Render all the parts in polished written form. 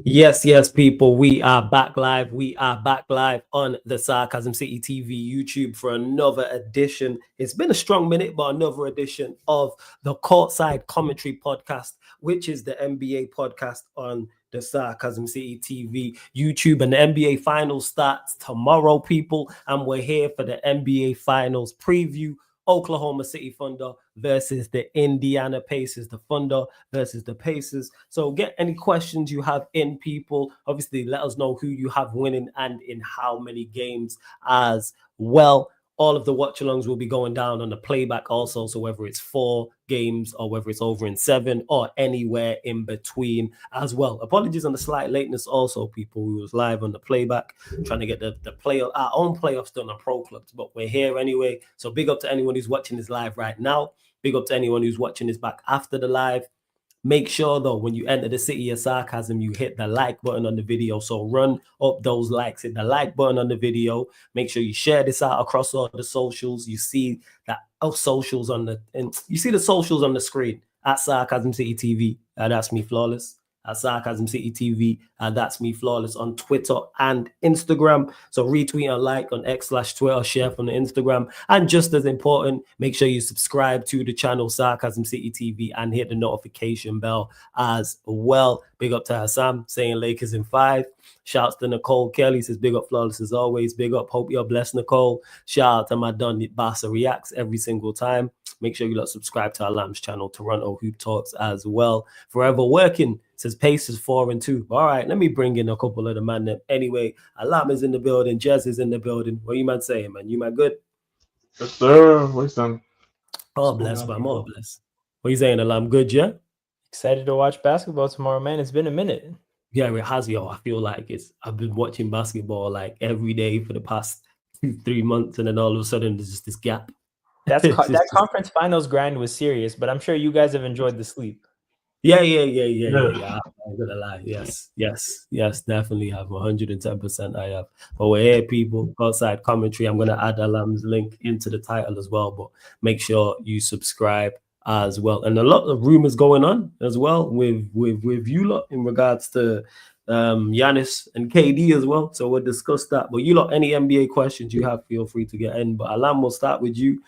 Yes, people. We are back live. We are back live on the Sarcasm City TV YouTube for another edition. It's been a strong minute, but another edition of the Courtside Commentary Podcast, which is the NBA podcast on the Sarcasm City TV YouTube. And the NBA Finals starts tomorrow, people. And we're here for the NBA Finals preview. Oklahoma City Thunder versus the Indiana Pacers, the Thunder versus the Pacers. So get any questions you have in, people. Obviously, let us know who you have winning and in how many games as well. All of the watch-alongs will be going down on the playback also. So whether it's 4 games or whether it's over in 7 or anywhere in between as well. Apologies on the slight lateness also, people. We was live on the playback trying to get our own playoffs done on pro clubs, but we're here anyway. So big up to anyone who's watching this live right now. Big up to anyone who's watching this back after the live. Make sure, though, when you enter the City of Sarcasm, you hit the like button on the video. So run up those likes, hit the like button on the video. Make sure you share this out across all the socials. You see that socials on you see the socials on the screen at Sarcasm City TV. That's me, Flawless. At Sarcasm City TV. That's me, Flawless, on Twitter and Instagram. So retweet and like on X/Twitter, share from the Instagram. And just as important, make sure you subscribe to the channel Sarcasm City TV and hit the notification bell as well. Big up to Hassam saying Lakers in 5. Shouts to Nicole Kelly, says big up Flawless as always. Big up, hope you're blessed, Nicole. Shout out to my Don Bassa Reacts every single time. Make sure you subscribe to our Lambs channel, Toronto Hoop Talks as well. Forever working, says Pacers 4-2. All right, let me bring in a couple of the man. Anyway, Alam is in the building, Jez is in the building. What you man saying, man? You man good? Yes, sir. What's done? Oh, bless, man. Oh, bless. What you saying, Alam? Good, yeah? Excited to watch basketball tomorrow, man. It's been a minute. Yeah, it has, yo. I feel like I've been watching basketball like every day for the past 2-3 months, and then all of a sudden there's just this gap. That conference finals grind was serious, but I'm sure you guys have enjoyed the sleep. Yeah. I'm gonna lie. Yes, definitely have 110%. I have. But we're here, people. Outside commentary. I'm gonna add Alam's link into the title as well. But make sure you subscribe as well. And a lot of rumors going on as well with you lot in regards to Giannis and KD as well. So we'll discuss that. But you lot, any NBA questions you have, feel free to get in. But Alam, we'll start with you.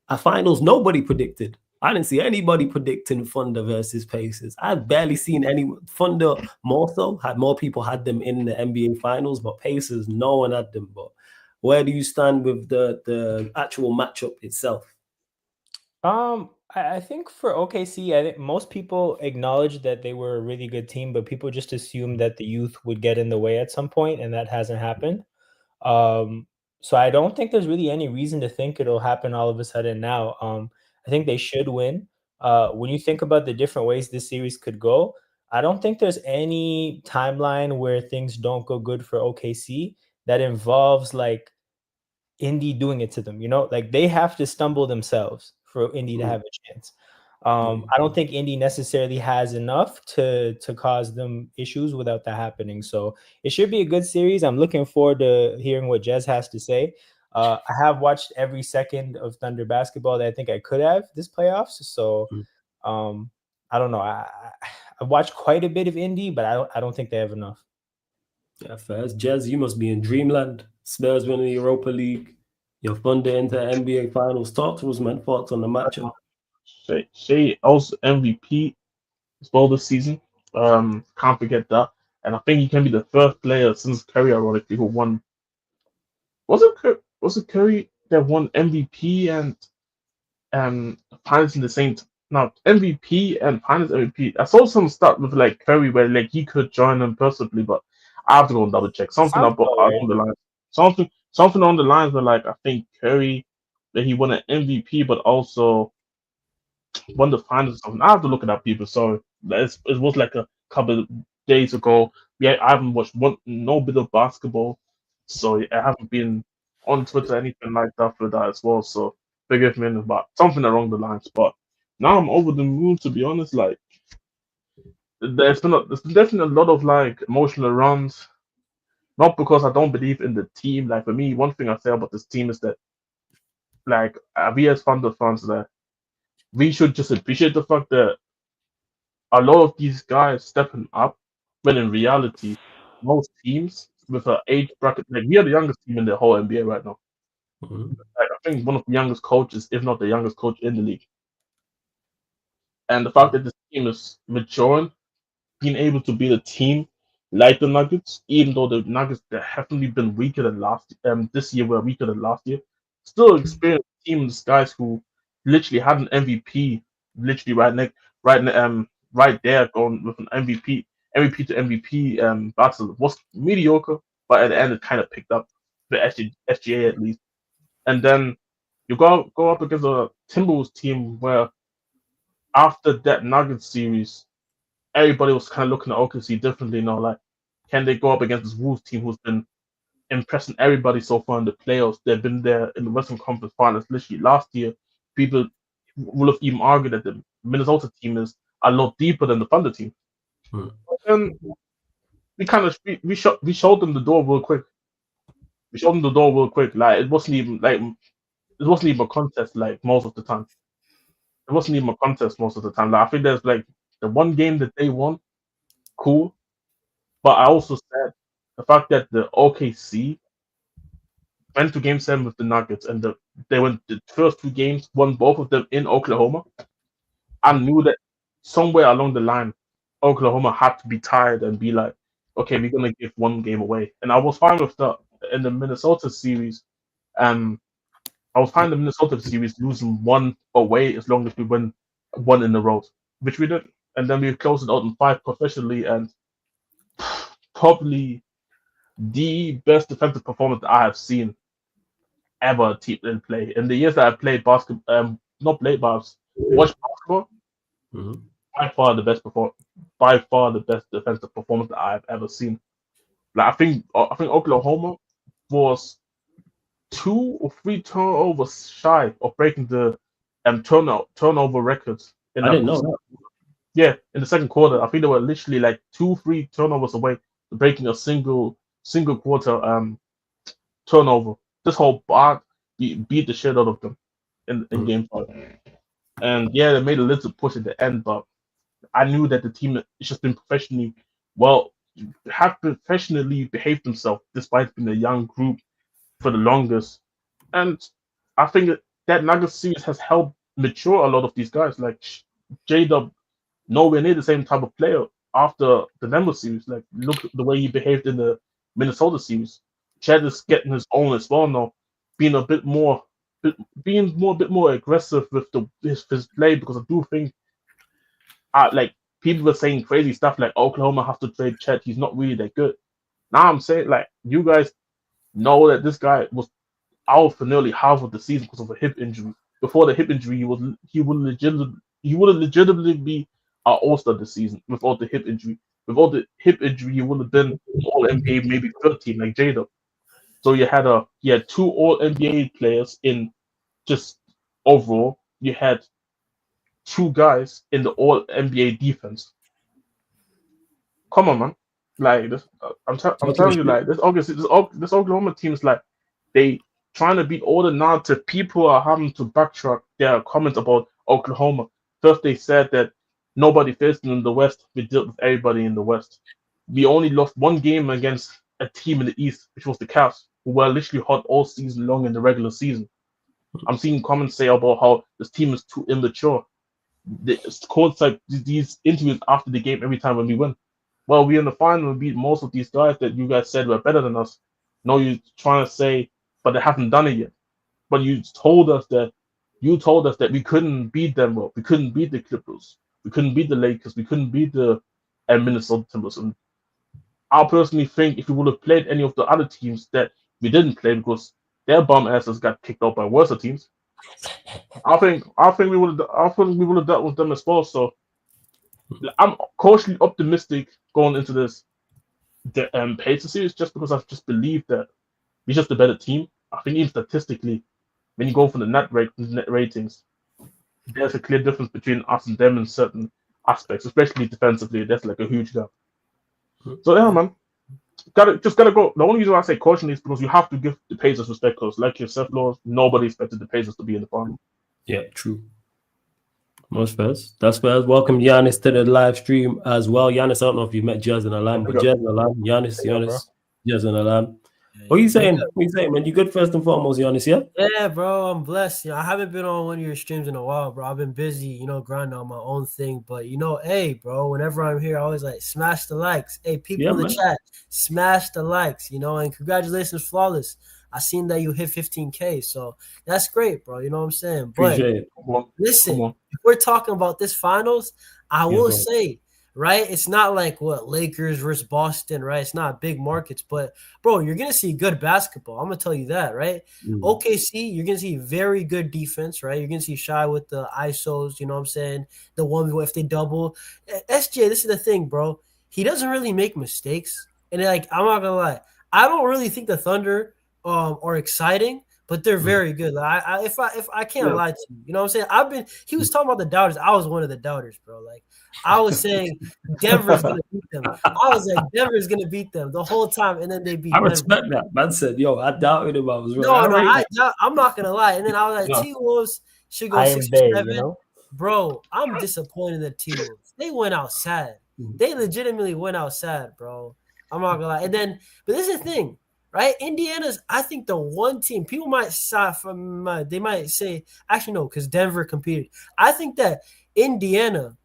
A finals nobody predicted. I didn't see anybody predicting Thunder versus Pacers. I've barely seen any. Thunder more so, had more people had them in the NBA finals, but Pacers, no one had them. But where do you stand with the actual matchup itself? I think for OKC, I think most people acknowledge that they were a really good team, but people just assumed that the youth would get in the way at some point, and that hasn't happened. So I don't think there's really any reason to think it'll happen all of a sudden now. I think they should win. When you think about the different ways this series could go, I don't think there's any timeline where things don't go good for OKC that involves like Indy doing it to them, like they have to stumble themselves for Indy to have a chance. I don't think Indy necessarily has enough to cause them issues without that happening. So it should be a good series. I'm looking forward to hearing what Jez has to say. I have watched every second of Thunder basketball that I think I could have this playoffs. So I don't know. I watched quite a bit of Indy, but I don't think they have enough. Yeah, first, Jez, you must be in dreamland. Spurs winning the Europa League. Your Thunder into NBA Finals. Talk to us, man. Thoughts on the matchup? Shea also MVP as well this season. Can't forget that. And I think he can be the first player since Curry, ironically, who won. Was it Curry that won MVP and Finals in the same? No, MVP and Finals MVP. I saw some stuff with like Curry where like he could join them possibly, but I have to go and double check something about on the line. Something on the lines where like I think Curry that he won an MVP, but also won the finals or something. I have to look it up, people. Sorry, it was like a couple of days ago. Yeah, I haven't watched no bit of basketball, so I haven't been on Twitter or anything like that for that as well. So forgive me about something along the lines. But now I'm over the moon, to be honest. Like there's definitely a lot of like emotional runs. Not because I don't believe in the team. Like for me, one thing I say about this team is that like we as Thunder fans that we should just appreciate the fact that a lot of these guys stepping up when in reality, most teams with an age bracket, like we are the youngest team in the whole NBA right now. Mhm. Like, I think one of the youngest coaches, if not the youngest coach in the league. And the fact that this team is maturing, being able to beat a team like the Nuggets, even though the Nuggets they haven't been weaker than this year were weaker than last year, still experienced teams, guys who literally had an MVP, literally right there going with an MVP to MVP battle was mediocre, but at the end it kind of picked up the SGA at least. And then you go up against a Timberwolves team where after that Nuggets series, everybody was kind of looking at OKC differently now. Like, can they go up against this Wolves team who's been impressing everybody so far in the playoffs? They've been there in the Western Conference Finals. Literally last year, people will have even argued that the Minnesota team is a lot deeper than the Thunder team. Hmm. And we showed them the door real quick. We showed them the door real quick. Like it wasn't even a contest. Like most of the time, it wasn't even a contest most of the time. Like I think there's like the one game that they won, cool. But I also said the fact that the OKC went to Game 7 with the Nuggets and they went the first two games, won both of them in Oklahoma. I knew that somewhere along the line, Oklahoma had to be tired and be like, okay, we're gonna give one game away. And I was fine with that in the Minnesota series. I was fine in the Minnesota series losing one away as long as we win one in a row, which we did. And then we closed it out in 5 professionally and probably the best defensive performance that I have seen ever team in play. In the years that I played basketball, not played, but watched basketball, Mhm. by far the best defensive performance that I've ever seen. Like I think Oklahoma was 2 or 3 turnovers shy of breaking the turnover records in I that didn't know postseason. that. Yeah, in the second quarter, I think they were literally like 2, 3 turnovers away from breaking a single quarter turnover. This whole bar beat the shit out of them in Mhm. game 5. And yeah, they made a little push at the end, but I knew that the team has just been have professionally behaved themselves despite being a young group for the longest. And I think that Nuggets series has helped mature a lot of these guys. Like J-Dub, nowhere near the same type of player after the Denver series. Like, look at the way he behaved in the Minnesota series. Chad is getting his own as well now, being a bit more, bit more aggressive with his play because I do think, like people were saying crazy stuff like Oklahoma has to trade Chet. He's not really that good. Now I'm saying like you guys know that this guy was out for nearly half of the season because of a hip injury. Before the hip injury, he would legitimately be our All-Star this season without the hip injury. Without the hip injury, he would have been All NBA maybe 13 like Jada. So you had 2 All NBA players in just overall. You had 2 guys in the All NBA defense. Come on, man! Like this, I'm Talking telling you, shit. like this Oklahoma team is like they trying to beat all the narrative. People are having to backtrack their comments about Oklahoma. First, they said that nobody faced them in the West. We dealt with everybody in the West. We only lost one game against a team in the East, which was the Cavs, who were literally hot all season long in the regular season. I'm seeing comments say about how this team is too immature. It's called like these interviews after the game every time when we win. Well, we in the final and beat most of these guys that you guys said were better than us. No, you're trying to say, but they haven't done it yet. But you told us that we couldn't beat them. Well, we couldn't beat the Clippers. We couldn't beat the Lakers. We couldn't beat the Minnesota Timberwolves. And I personally think if we would have played any of the other teams that we didn't play because their bum asses got kicked out by worse teams, I think we would have dealt with them as well. So I'm cautiously optimistic going into the Pacers series just because I just believe that we're just a better team. I think even statistically, when you go for the net ratings, there's a clear difference between us and them in certain aspects, especially defensively. That's like a huge gap. So yeah, man, gotta go. The only reason why I say caution is because you have to give the Pacers respect because, like yourself, Lord, nobody expected the Pacers to be in the final. Yeah, true. Most first. That's first. Welcome Giannis to the live stream as well. Giannis, I don't know if you met Jez and Alam, but Jez and Alam, Giannis, Jez and Alam. What are you saying? What are you saying, man? You good first and foremost, Giannis, yeah? Yeah, bro, I'm blessed. I haven't been on one of your streams in a while, bro. I've been busy, grinding on my own thing. But hey, bro, whenever I'm here, I always like smash the likes. Hey, people in the chat, smash the likes, and congratulations, Flawless. I seen that you hit 15K, so that's great, bro. You know what I'm saying? But listen, if we're talking about this finals, I will say, right? It's not like what Lakers versus Boston, right? It's not big markets, but bro, you're gonna see good basketball. I'm gonna tell you that, right? OKC, you're gonna see very good defense, right? You're gonna see Shy with the ISOs, you know what I'm saying? The one if they double. SJ, this is the thing, bro. He doesn't really make mistakes, and I'm not gonna lie, I don't really think the Thunder are exciting, but they're very good. Like if I can't lie to you, you know what I'm saying? He was talking about the doubters. I was one of the doubters, bro. Like I was saying Denver's gonna beat them. I was like, Denver's gonna beat them the whole time, and then they beat Denver. Respect that. Man said, yo, I doubted him. I was wrong. I'm not gonna lie. And then I was like, T-Wolves should go 6-7. Bro, I'm disappointed in the T-Wolves. They went out sad. They legitimately went out sad, bro. I'm not gonna lie. But this is the thing. Right, Indiana's. I think the one team people might they might say actually no, because Denver competed. I think that Indiana,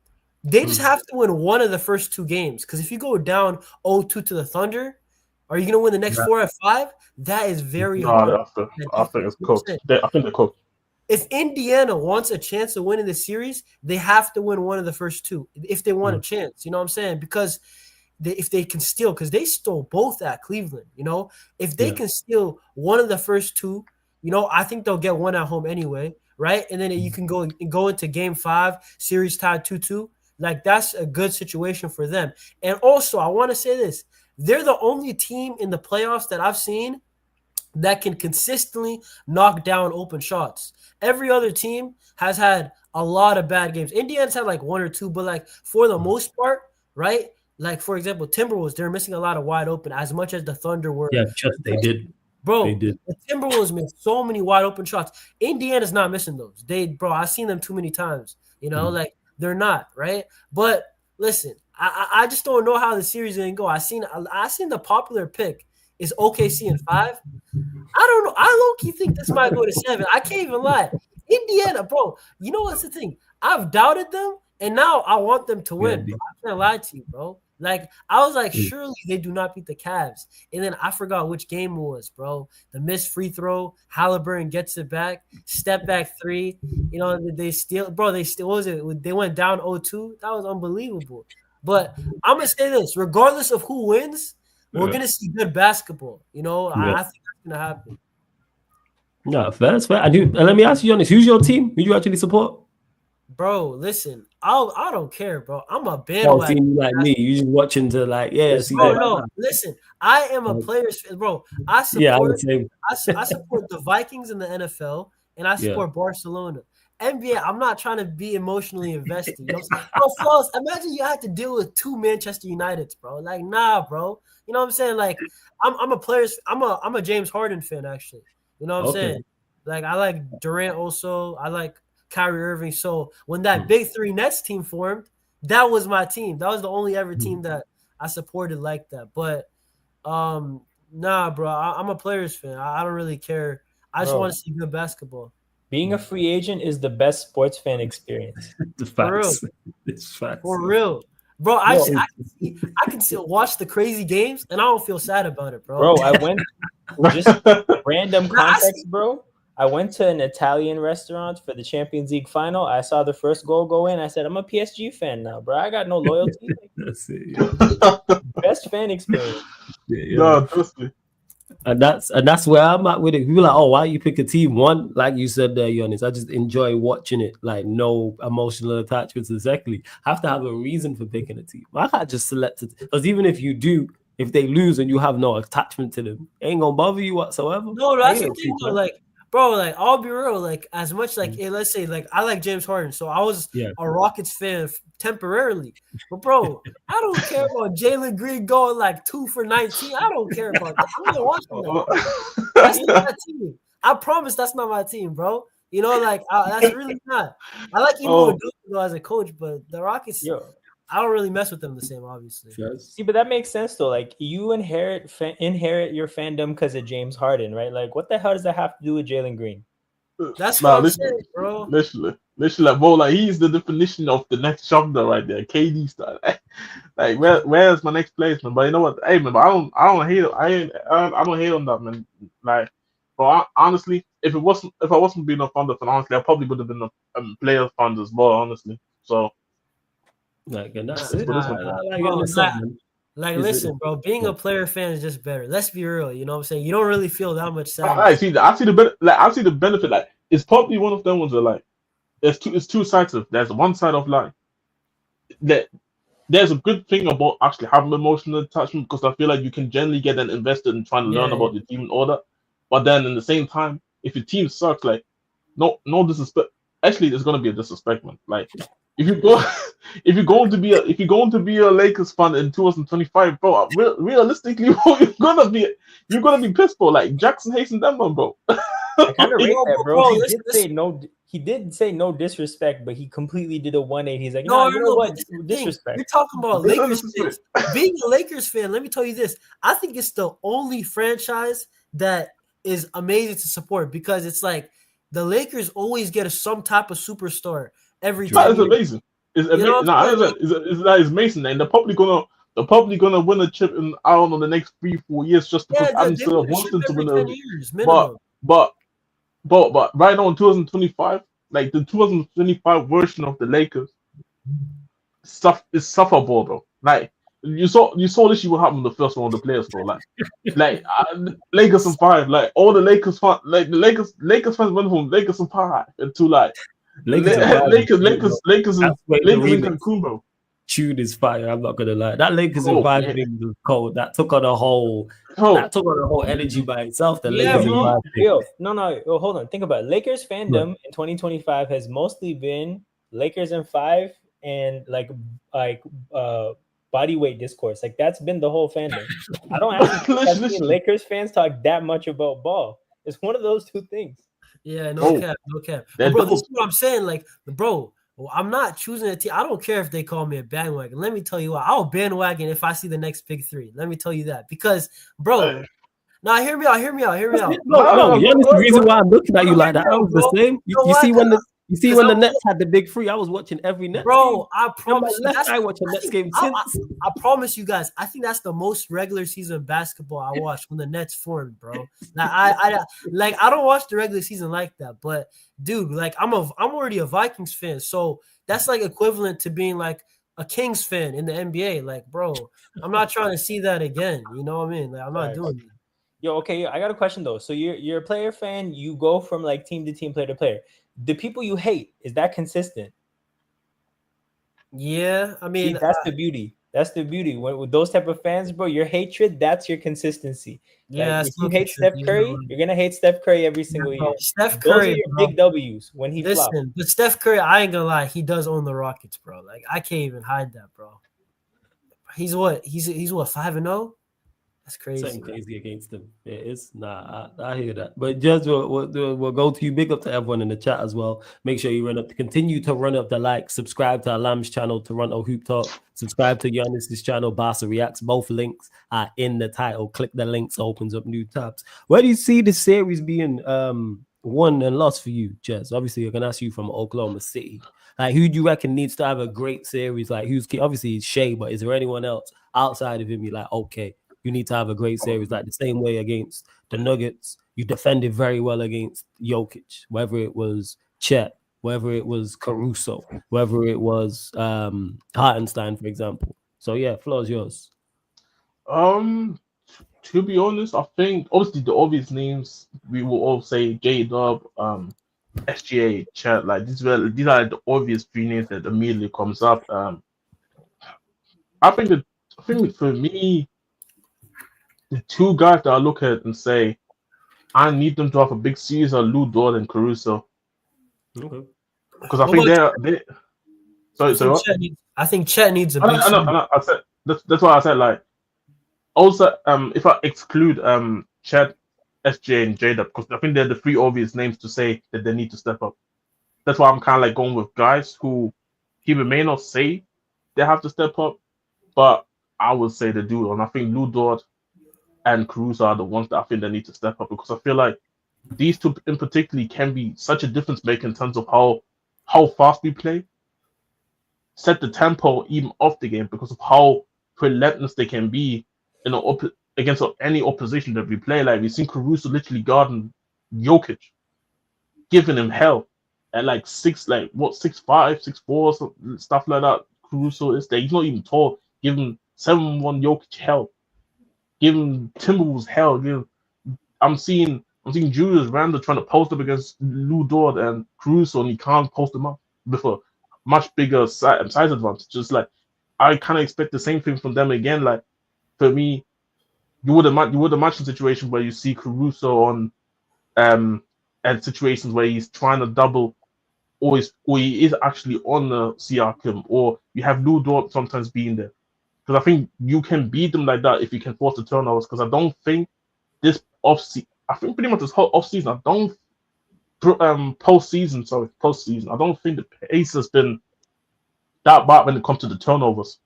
they just have to win one of the first two games. Because if you go down 0-2 to the Thunder, are you going to win the next 4 or 5? That is very hard. I think it's close. I think they're close. If Indiana wants a chance of winning the series, they have to win one of the first two. If they want a chance, you know what I'm saying? Because if they can steal, because they stole both at Cleveland, if they can steal one of the first two, I think they'll get one at home anyway, right? And then you can go into game 5, series tied 2-2. Like that's a good situation for them. And also, I want to say this: they're the only team in the playoffs that I've seen that can consistently knock down open shots. Every other team has had a lot of bad games. Indiana's had like 1 or 2, but for the most part, right? Like, for example, Timberwolves, they're missing a lot of wide open as much as the Thunder were. Yeah, they did. Bro, they did. The Timberwolves missed so many wide open shots. Indiana's not missing those. I've seen them too many times. They're not, right? But listen, I just don't know how the series is going to go. I seen the popular pick is OKC in 5. I don't know. I low-key think this might go to 7. I can't even lie. Indiana, bro, you know what's the thing? I've doubted them, and now I want them to win. Bro. I can't lie to you, bro. Like, I was like, surely they do not beat the Cavs. And then I forgot which game it was, bro. The missed free throw, Halliburton gets it back, step back 3. They steal. Bro, what was it? They went down 0-2. That was unbelievable. But I'm going to say this. Regardless of who wins, we're going to see good basketball. I think that's going to happen. No, that's fair. I do. Let me ask you, Giannis, who's your team? Who you actually support? Bro, listen, I don't care, bro. I'm a bandwagon. Like me, you just watching to listen, I am a player's fan, bro. I support the Vikings in the NFL, and I support Barcelona. NBA, I'm not trying to be emotionally invested. Bro, Floss, imagine you had to deal with 2 Manchester Uniteds, bro. Like, nah, bro. You know what I'm saying? Like, I'm a James Harden fan, actually. You know what I'm saying? Like, I like Durant also. I like Kyrie Irving. So when that Big 3 Nets team formed, that was my team. That was the only ever team that I supported like that. But nah, bro, I'm a players fan. I don't really care. I just want to see good basketball. Being a free agent is the best sports fan experience. For real. It's facts. For real. Bro, I can still watch the crazy games and I don't feel sad about it, bro. Bro, I went just random context, bro. I went to an Italian restaurant for the Champions League final. I saw the first goal go in. I said, I'm a PSG fan now, bro. I got no loyalty. That's it. Best fan experience. No, trust me. And that's where I'm at with it. People are like, oh, why you pick a team? One, like you said there, Giannis, I just enjoy watching it. Like, no emotional attachments. Exactly. I have to have a reason for picking a team. I can't just select it. Because even if you do, if they lose and you have no attachment to them, it ain't gonna bother you whatsoever. No, that's the thing though. Like, bro, like, I'll be real. Like, as much like, let's say, like, I like James Harden, so I was a Rockets fan temporarily. But bro, I don't care about Jalen Green going like 2 for 19. I don't care about that. I'm not watching that. That's not my team. I promise that's not my team, bro. You know, like that's really not. I like Emo Udoka as a coach, but the Rockets, I don't really mess with them the same, obviously. See, but that makes sense though. Like you inherit your fandom because of James Harden, right? Like, what the hell does that have to do with Jalen Green? That's what I'm saying, bro. Literally, like, bro, like he's the definition of the next Shonda right there, KD style. Like, where's my next placement? But you know what? Hey, man, but I don't hate. I don't hate on that, man. Like, but honestly, if I wasn't being a Thunder fan, honestly, I probably would have been a player fund as well, honestly. So, like, and that's it. Like, listen, bro, being a player fan is just better. Let's be real. You know what I'm saying? You don't really feel that much sadness. I see the benefit. Like, it's probably one of them ones where, like, it's two sides of. There's one side of, like, that there's a good thing about actually having emotional attachment, because I feel like you can generally get invested in trying to learn about the team and all that. But then, in the same time, if your team sucks, like, no disrespect. Actually, there's gonna be a disrespect, man. Like, if you're going to be a Lakers fan in 2025, bro, realistically, bro, you're gonna be pissed, bro. Like Jackson Hayes and them, bro. I kind of rate that, bro. He did say no disrespect, but he completely did a 180. He's like, no, you know what? Disrespect. We're talking about Lakers fans. Being a Lakers fan, let me tell you this. I think it's the only franchise that is amazing to support, because it's like the Lakers always get some type of superstar every time. That is amazing. It's amazing, and they're probably gonna win a chip in, I don't know, the next 3-4 years, just because I'm still wanting to win a. But right now in 2025, like the 2025 version of the Lakers, stuff is sufferable, bro. Like you saw this what happened with the first one of the players, bro. Like Lakers and 5, like all the Lakers fans, like the Lakers fans went from Lakers and 5 to like Lakers in Cancun, bro. Tune is fire. I'm not gonna lie. That Lakers and 5 thing was cold. That took on a whole energy by itself. The Lakers and 5 thing. No, hold on. Think about it. Lakers fandom in 2025 has mostly been Lakers and 5 and like body weight discourse. Like that's been the whole fandom. I don't actually see Lakers fans talk that much about ball. It's one of those two things. Yeah, no cap. Bro, this is what I'm saying. Like, bro, I'm not choosing a team. I don't care if they call me a bandwagon. Let me tell you what, I'll bandwagon if I see the next big 3. Let me tell you that. Because, bro, hear me out. No, that's the reason why I'm looking at you like that. I was the same. You see when the Nets had the big 3, I was watching every Nets game. I promise you. I watch a Nets game since. I promise you guys, I think that's the most regular season basketball I watched when the Nets formed, bro. Now, I don't watch the regular season like that, but dude, like I'm already a Vikings fan, so that's like equivalent to being like a Kings fan in the NBA. Like, bro, I'm not trying to see that again. You know what I mean? Like, I'm not doing it. Yo, okay, I got a question though. So you're a player fan, you go from like team to team, player to player. The people you hate, is that consistent? Yeah, I mean, that's the beauty. That's the beauty. When with those type of fans, bro, your hatred, that's your consistency. Yeah, like, if you hate Steph Curry, you're gonna hate Steph Curry every single year. Steph Curry, those are your big W's when he flops. But Steph Curry, I ain't gonna lie, he does own the Rockets, bro. Like I can't even hide that, bro. He's what 5-0. That's crazy. Something crazy against them. It is. I hear that. But just we'll go to you. Big up to everyone in the chat as well. Make sure you continue to run up the like. Subscribe to Alam's channel, Toronto Hoop Talk. Subscribe to Giannis's channel, Barca Reacts. Both links are in the title. Click the links, opens up new tabs. Where do you see the series being won and lost for you, Jez? Obviously, I can ask you from Oklahoma City. Like, who do you reckon needs to have a great series? Like, obviously it's Shea, but is there anyone else outside of him? You're like, okay, you need to have a great series, like the same way against the Nuggets. You defended very well against Jokic, whether it was Chet, whether it was Caruso, whether it was Hartenstein, for example. So yeah, floor is yours. To be honest, I think obviously the obvious names we will all say J-Dub, SGA, Chet. Like these are the obvious 3 names that immediately comes up. I think for me, the 2 guys that I look at and say I need them to have a big season are Lou Dort and Caruso. Okay. Because I think they. Sorry, what? I think Chet needs a big season. I said that's why I said like. Also, if I exclude Chet, SJ and Jada, because I think they're the three obvious names to say that they need to step up. That's why I'm kind of like going with guys who he may not say they have to step up, but I would say they do. And I think Lou Dort and Caruso are the ones that I think they need to step up, because I feel like these two in particular can be such a difference maker in terms of how fast we play, set the tempo even off the game because of how relentless they can be against any opposition that we play. Like we've seen Caruso literally guarding Jokic, giving him hell at like 6'5", 6'4", stuff like that. Caruso is there. He's not even tall. Giving 7-1 Jokic hell. Giving Timberwolves hell. I'm seeing Julius Randle trying to post up against Lou Dort and Caruso, and he can't post them up with a much bigger size advantage. Just like I kind of expect the same thing from them again. Like for me, you would imagine situations where you see Caruso on and situations where he's trying to double, or he is actually on the Siakam, or you have Lou Dort sometimes being there. Because I think you can beat them like that if you can force the turnovers. Because I don't think this I think pretty much this whole offseason, postseason, I don't think the pace has been that bad when it comes to the turnovers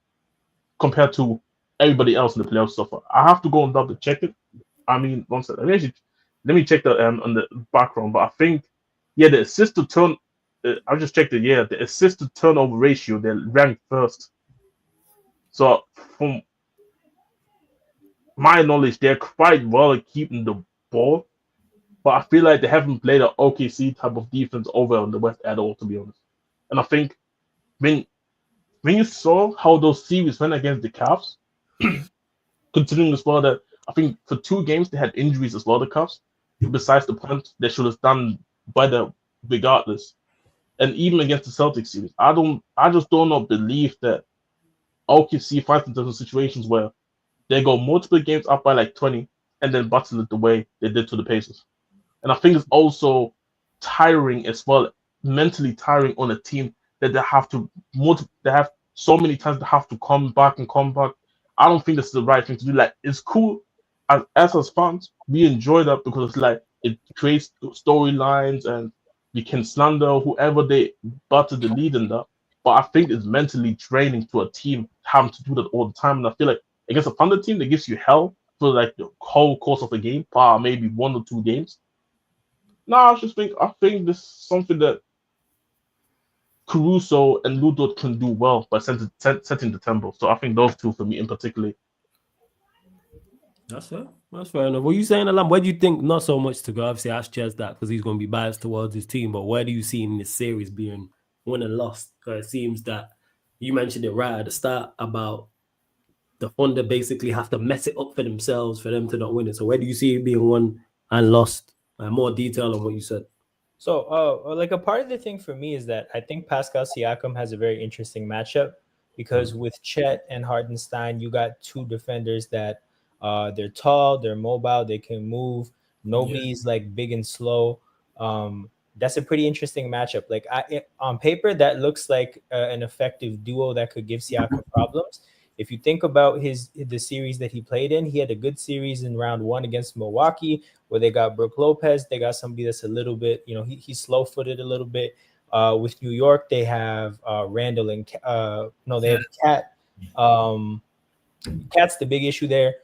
compared to everybody else in the playoffs so far. I have to go and double check it. I mean, one second. Let me check that on the background. But I think, the assist to turn. I just checked it. Yeah, the assist to turnover ratio, they're ranked first. So from my knowledge, they're quite well at keeping the ball, but I feel like they haven't played an OKC type of defense over on the West at all, to be honest. And I think when you saw how those series went against the Cavs, considering as well that I think for 2 games they had injuries as well, the Cavs, besides the point they should have done better regardless. And even against the Celtics series, I just do not believe that OKC finds themselves in situations where they go multiple games up by like 20 and then battle it the way they did to the Pacers. And I think it's also tiring as well, mentally tiring on a team that they have so many times they have to come back. I don't think this is the right thing to do. Like, it's cool as fans, we enjoy that because it's like it creates storylines and you can slander whoever they butter the lead in that. But I think it's mentally draining to a team having to do that all the time. And I feel like against a Thunder team that gives you hell for like the whole course of the game, maybe 1 or 2 games. No, I think this is something that Caruso and Lou Dort can do well by setting the tempo. So I think those two for me in particular. That's fair. That's fair enough. What are you saying, Alam? Where do you think, not so much to go, obviously ask Ches that because he's going to be biased towards his team, but where do you see in this series being won and lost? Because it seems that you mentioned it right at the start about the Thunder basically have to mess it up for themselves for them to not win it. So where do you see it being won and lost? More detail on what you said. So, like a part of the thing for me is that I think Pascal Siakam has a very interesting matchup because with Chet and Hartenstein, you got 2 defenders that they're tall, they're mobile, they can move. Nobody's like big and slow. That's a pretty interesting matchup. Like on paper, that looks like an effective duo that could give Siakam problems. If you think about the series that he played in, he had a good series in round 1 against Milwaukee, where they got Brook Lopez. They got somebody that's a little bit, he's slow-footed a little bit. With New York, they have Randall and they have Cat. Cat's the big issue there.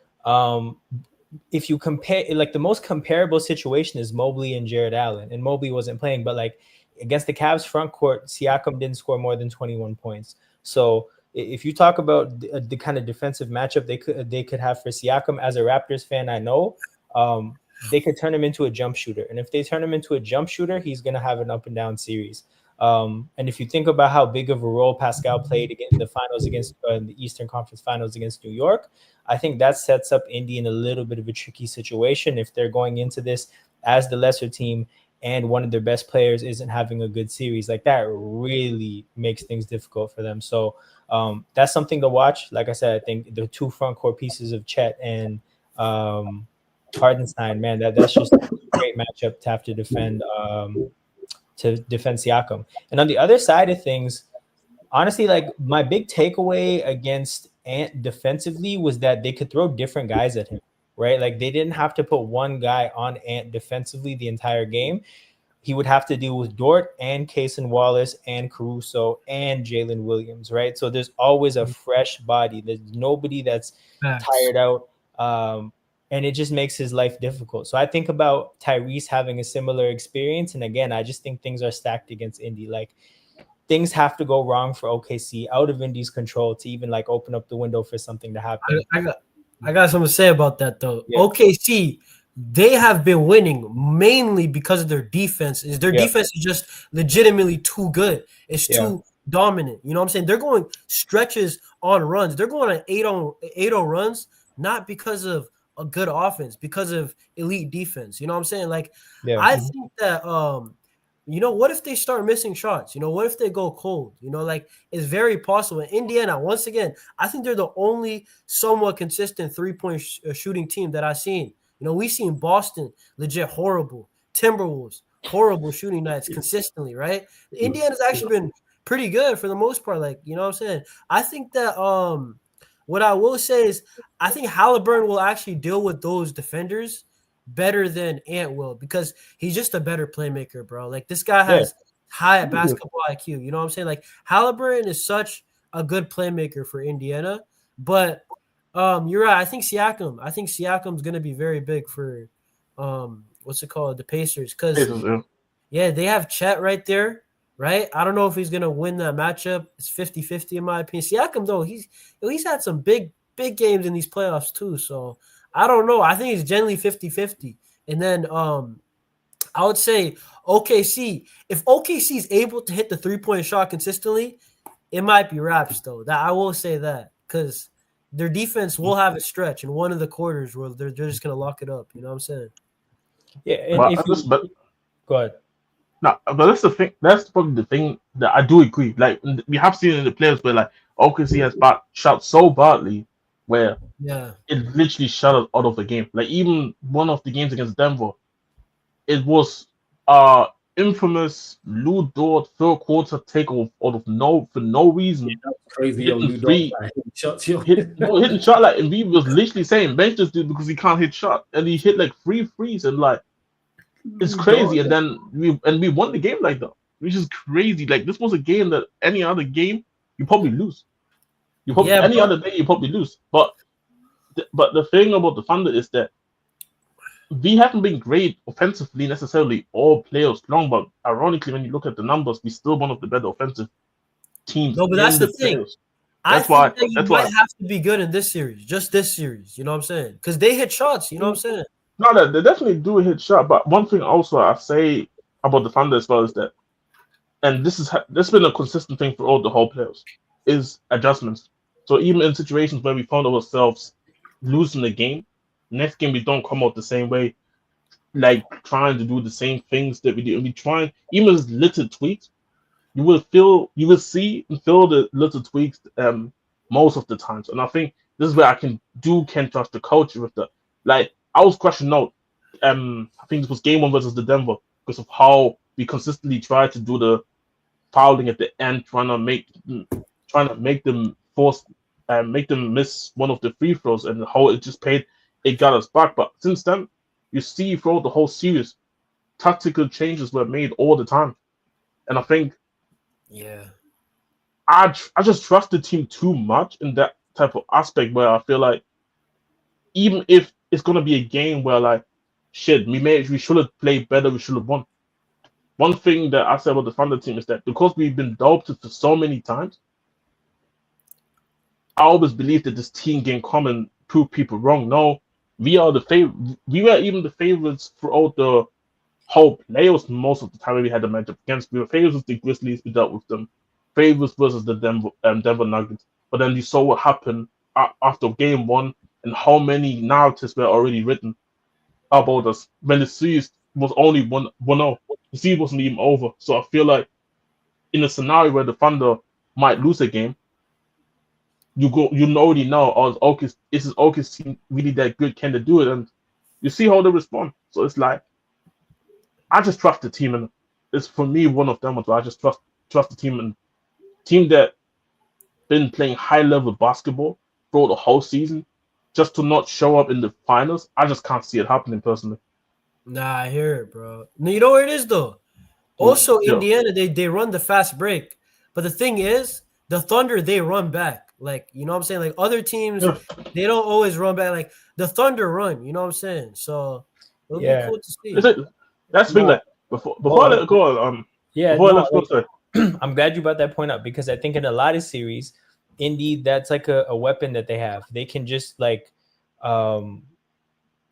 If you compare, like the most comparable situation is Mobley and Jared Allen, and Mobley wasn't playing, but like against the Cavs front court, Siakam didn't score more than 21 points. So if you talk about the kind of defensive matchup they could have for Siakam, as a Raptors fan, I know they could turn him into a jump shooter. And if they turn him into a jump shooter, he's going to have an up and down series. And if you think about how big of a role Pascal played in the finals against the Eastern Conference Finals against New York, I think that sets up Indy in a little bit of a tricky situation if they're going into this as the lesser team and one of their best players isn't having a good series. Like that really makes things difficult for them. So that's something to watch. Like I said, I think the 2 front court pieces of Chet and Hartenstein, man, that's just a great matchup to have to defend Siakam. And on the other side of things, honestly, like my big takeaway against Ant defensively was that they could throw different guys at him. right? Like they didn't have to put one guy on Ant defensively the entire game. He would have to deal with Dort and Cason Wallace and Caruso and Jalen Williams, right? So there's always a fresh body. There's nobody that's tired out. And it just makes his life difficult. So I think about Tyrese having a similar experience. And again, I just think things are stacked against Indy. Like things have to go wrong for OKC out of Indy's control to even like open up the window for something to happen. I got something to say about that though. Yeah. OKC, they have been winning mainly because of their defense. Their defense is just legitimately too good. It's too dominant. You know what I'm saying? They're going stretches on runs. They're going on 8-0 runs, not because of a good offense, because of elite defense. You know what I'm saying? Like, I think that you know, what if they start missing shots? You know, what if they go cold? You know, like it's very possible. In Indiana, once again, I think they're the only somewhat consistent 3-point shooting team that I've seen. You know, we've seen Boston legit horrible, Timberwolves horrible shooting nights consistently, right? Indiana's actually been pretty good for the most part. Like, you know what I'm saying? I think that what I will say is I think Halliburton will actually deal with those defenders better than Ant will because he's just a better playmaker, bro. Like this guy has high basketball IQ. You know what I'm saying? Like Halliburton is such a good playmaker for Indiana, but you're right. I think Siakam's gonna be very big for the Pacers because they have Chet right there, right? I don't know if he's gonna win that matchup. It's 50-50 in my opinion. Siakam though, he's had some big games in these playoffs too, so I don't know. I think it's generally 50-50. And then I would say OKC. If OKC is able to hit the 3-point shot consistently, it might be wraps, though. That I will say that because their defense will have a stretch in one of the quarters where they're just going to lock it up. You know what I'm saying? Yeah. And go ahead. No, but that's the thing. That's probably the thing that I do agree. Like we have seen in the players where like OKC has shot so badly where it literally shut us out of the game. Like even one of the games against Denver, it was infamous Lou Dort third quarter takeoff for no reason. Yeah, that was crazy. Hitting shot like and we was literally saying bench this dude because he can't hit shot and he hit like 3 threes and like it's crazy. And then we won the game like that, which is crazy. Like this was a game that any other game you probably lose. Other day you probably lose. But the thing about the Thunder is that we haven't been great offensively necessarily all playoffs long, but ironically when you look at the numbers, we're still one of the better offensive teams. No, but that's the thing. That's why you might have to be good in this series, just this series. You know what I'm saying? Because they hit shots. You know what I'm saying? No, they definitely do hit shot. But one thing also I say about the Thunder as well is that, and this has been a consistent thing for all the whole playoffs, is adjustments. So even in situations where we found ourselves losing the game, next game we don't come out the same way, like trying to do the same things that we do. And we try, even as little tweaks, you will see and feel the little tweaks most of the times. And I think this is where I can trust the culture with the like. I was questioning out. I think this was game 1 versus the Denver because of how we consistently try to do the fouling at the end, trying to make them make them miss one of the free throws, and how it got us back. But since then, you see throughout the whole series, tactical changes were made all the time, and I think, I just trust the team too much in that type of aspect where I feel like even if it's gonna be a game where like shit, we should have played better, we should have won. One thing that I said about the Thunder team is that because we've been doped for so many times, I always believe that this team can come and prove people wrong. No, we are the favorite. We were even the favorites throughout the whole playoffs most of the time we had the matchup against. We were favorites with the Grizzlies. We dealt with them. Favorites versus the Denver Nuggets. But then you saw what happened after game 1 and how many narratives were already written about us when the series was only 1-0. The series wasn't even over. So I feel like in a scenario where the Thunder might lose a game, you already know, is this OKC team really that good? Can they do it? And you see how they respond. So it's like, I just trust the team, and it's for me one of them. I just trust the team, and team that been playing high level basketball throughout the whole season, just to not show up in the finals, I just can't see it happening personally. Nah, I hear it, bro. No, you know where it is though. Also, Yeah. Indiana, they run the fast break, but the thing is, the Thunder they run back. Like, you know what I'm saying? Like other teams, Yeah. they don't always run back. Like the Thunder run. You know what I'm saying? So it'll be cool to see. Is it? That's the thing. Like before I let it go. Yeah, before I no, let it go, sorry. I'm glad you brought that point up because I think in a lot of series, Indy, that's like a weapon that they have. They can just like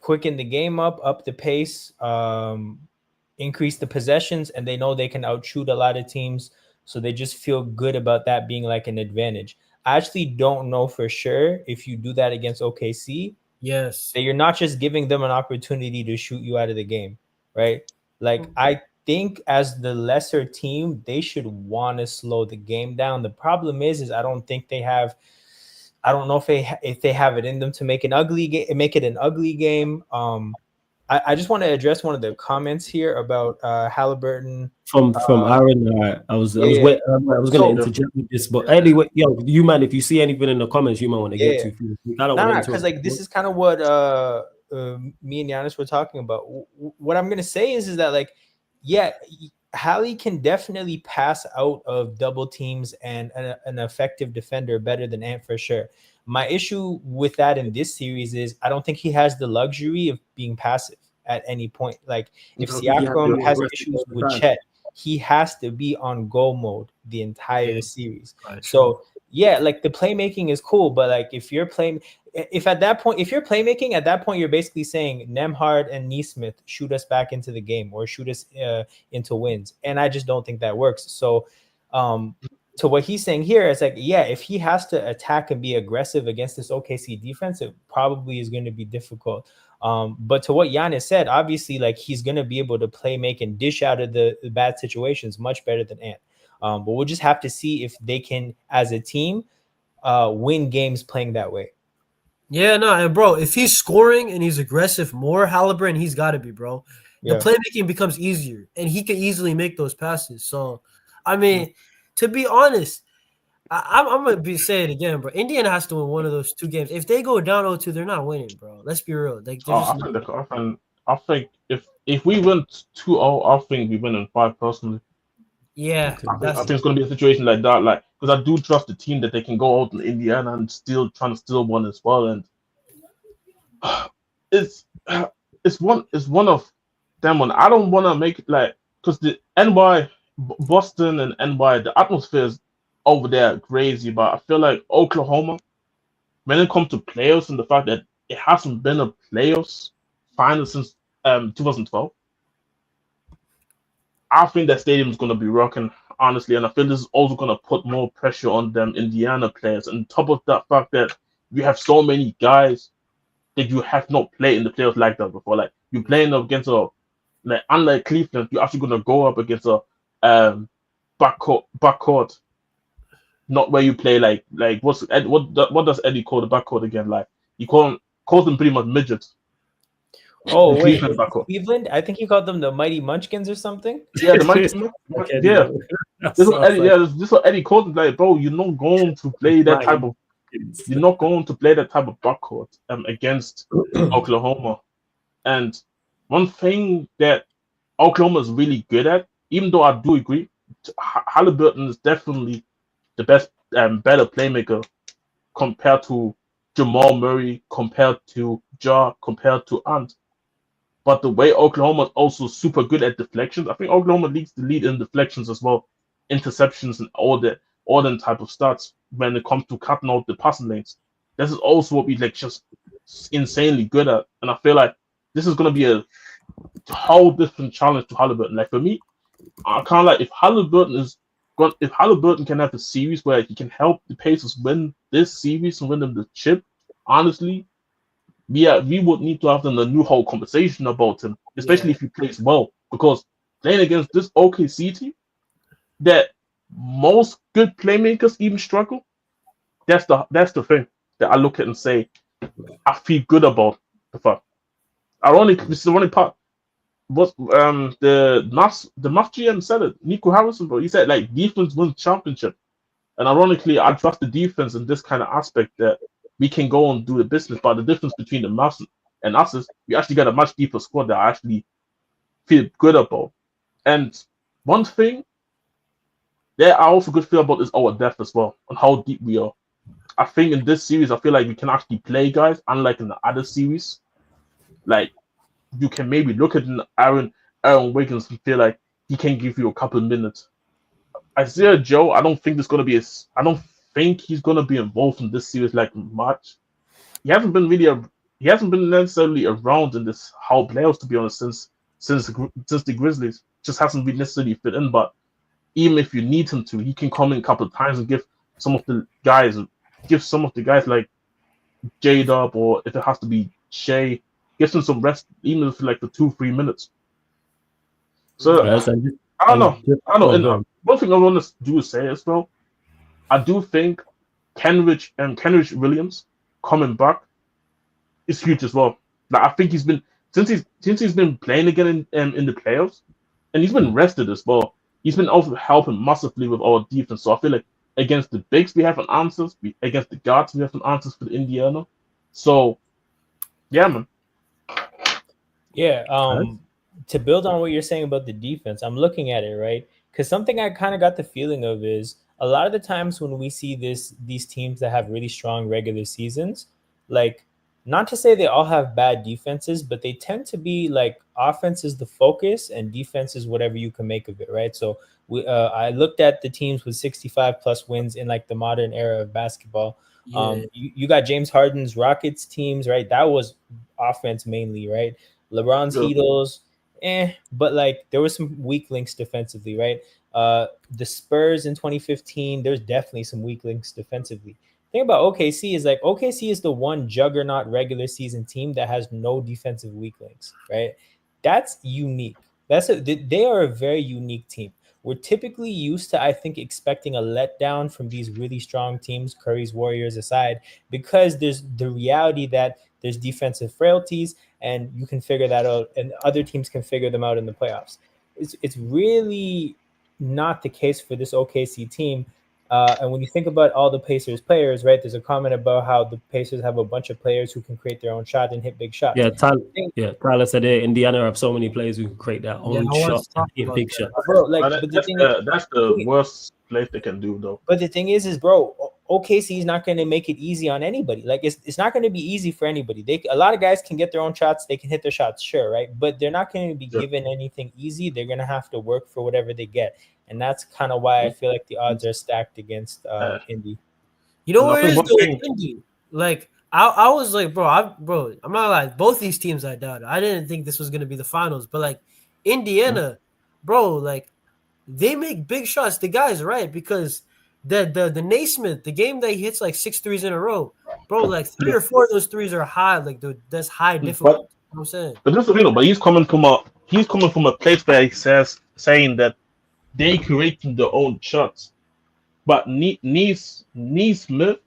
quicken the game up the pace, increase the possessions, and they know they can outshoot a lot of teams. So they just feel good about that being like an advantage. I actually don't know for sure if you do that against OKC. Yes. That you're not just giving them an opportunity to shoot you out of the game, right? Like I think as the lesser team, they should want to slow the game down. The problem is I don't think they have. I don't know if they have it in them to make an ugly game, make it an ugly game. I just want to address one of the comments here about Halliburton from Aaron. I was going to interject with this, but anyway, yo, you man, if you see anything in the comments, you might want to get to. I don't want to because like this is kind of what me and Giannis were talking about. What I'm gonna say is that like, yeah, Hallie can definitely pass out of double teams and an effective defender better than Ant for sure. My issue with that in this series is I don't think he has the luxury of being passive at any point. Like if Siakam has issues with Chet, he has to be on go mode the entire series. So yeah, like the playmaking is cool, but like if you're playmaking at that point, you're basically saying Nembhard and Nesmith shoot us back into the game or shoot us into wins. And I just don't think that works. So to what he's saying here, it's like, yeah, if he has to attack and be aggressive against this OKC defense, it probably is going to be difficult. But to what Giannis said, obviously, like he's going to be able to play, make, and dish out of the bad situations much better than Ant. But we'll just have to see if they can, as a team, win games playing that way. Yeah, no, and bro, if he's scoring and he's aggressive more, Halliburton, he's got to be, bro. The playmaking becomes easier, and he can easily make those passes. So, I mean, to be honest, I'm going to say it again, bro. Indiana has to win one of those two games. If they go down 0-2, they're not winning, bro. Let's be real. Like, I think if we win 2-0, I think we win in 5 personally. Yeah, I think it's going to be a situation like that, like because I do trust the team that they can go out in Indiana and still trying to steal one as well, and it's one of them one. I don't want to make it like because the Boston and NY, the atmosphere is over there crazy, but I feel like Oklahoma, when it comes to playoffs and the fact that it hasn't been a playoffs final since 2012. I think that stadium is going to be rocking, honestly, and I feel this is also going to put more pressure on them Indiana players. And top of that fact that you have so many guys that you have not played in the playoffs like that before. Like you're playing up against unlike Cleveland, you're actually going to go up against a backcourt, not where you play like what does Eddie call the backcourt again? Like he calls them pretty much midgets. Oh wait, Cleveland? I think he called them the Mighty Munchkins or something. Yeah, the Munchkins. Yeah, this is what Eddie called them. Like, bro, you're not going to play that type of. You're not going to play that type of backcourt against Oklahoma. And one thing that Oklahoma is really good at, even though I do agree, Halliburton is definitely the best better playmaker compared to Jamal Murray, compared to Ja, compared to Ant. But the way Oklahoma is also super good at deflections, I think Oklahoma leads the lead in deflections as well, interceptions and all that type of stats when it comes to cutting out the passing lanes. This is also what we like just insanely good at, and I feel like this is going to be a whole different challenge to Halliburton. Like for me, I kind of like if Halliburton can have a series where he can help the Pacers win this series and win them the chip, honestly. We would need to have a new whole conversation about him, especially if he plays well. Because playing against this OKC team, that most good playmakers even struggle. That's the thing that I look at and say I feel good about the fact. This is the only part. What the Mavs GM said it. Nico Harrison, bro. He said like defense wins championship, and ironically, I trust the defense in this kind of aspect that we can go and do the business. But the difference between the Mavs and us is we actually got a much deeper squad that I actually feel good about. And one thing that I also good feel about is our depth as well, and how deep we are. I think in this series, I feel like we can actually play guys, unlike in the other series. Like you can maybe look at Aaron Wiggins and feel like he can give you a couple minutes. Isaiah Joe, I don't think there's gonna be I don't think he's gonna be involved in this series like much. He hasn't been necessarily around in this whole playoffs, to be honest, since the Grizzlies. Just hasn't been necessarily fit in. But even if you need him to, he can come in a couple of times and give some of the guys like J-Dub, or if it has to be Shea, give them some rest, even if like the 2-3 minutes. So I don't know. And one thing I want to do is say as well, I do think Kenrich Williams coming back is huge as well. Like I think he's been since he's been playing again in the playoffs, and he's been rested as well. He's been also helping massively with our defense. So I feel like against the bigs we have an answers, against the guards we have an answers for the Indiana. So yeah, man. Yeah. To build on what you're saying about the defense, I'm looking at it, right? Because something I kind of got the feeling of is a lot of the times when we see these teams that have really strong regular seasons, like, not to say they all have bad defenses, but they tend to be like offense is the focus and defense is whatever you can make of it, right? So I looked at the teams with 65 plus wins in like the modern era of basketball. Yeah. You got James Harden's Rockets teams, right? That was offense mainly, right? LeBron's Heatles, but like there were some weak links defensively, right? The Spurs in 2015, there's definitely some weak links defensively. Thing about OKC is like OKC is the one juggernaut regular season team that has no defensive weak links, right? That's unique. They are a very unique team. We're typically used to, I think, expecting a letdown from these really strong teams, Curry's Warriors aside, because there's the reality that there's defensive frailties and you can figure that out and other teams can figure them out in the playoffs. It's really not the case for this OKC team. And when you think about all the Pacers players, right, there's a comment about how the Pacers have a bunch of players who can create their own shot and hit big shots. Yeah, Tyler said it. Indiana have so many players who can create their own shot and hit big shots. Bro, like, that's the worst place they can do, though. But the thing is, bro, OKC is not going to make it easy on anybody. Like, it's not going to be easy for anybody. A lot of guys can get their own shots. They can hit their shots, sure, right? But they're not going to be given anything easy. They're going to have to work for whatever they get. And that's kind of why I feel like the odds are stacked against Indy. You know what it is with Indy? Like, I was like, bro, I'm not gonna lie. Both these teams I doubted. I didn't think this was gonna be the finals, but like Indiana, bro, like they make big shots. The guy's right because the Naismith, the game that he hits like 6 threes in a row, bro, like 3 or 4 of those threes are high. Like that's high difficulty. You know what I'm saying? But this is real. But he's coming from a place where he saying that they creating their own shots. But Neesmith,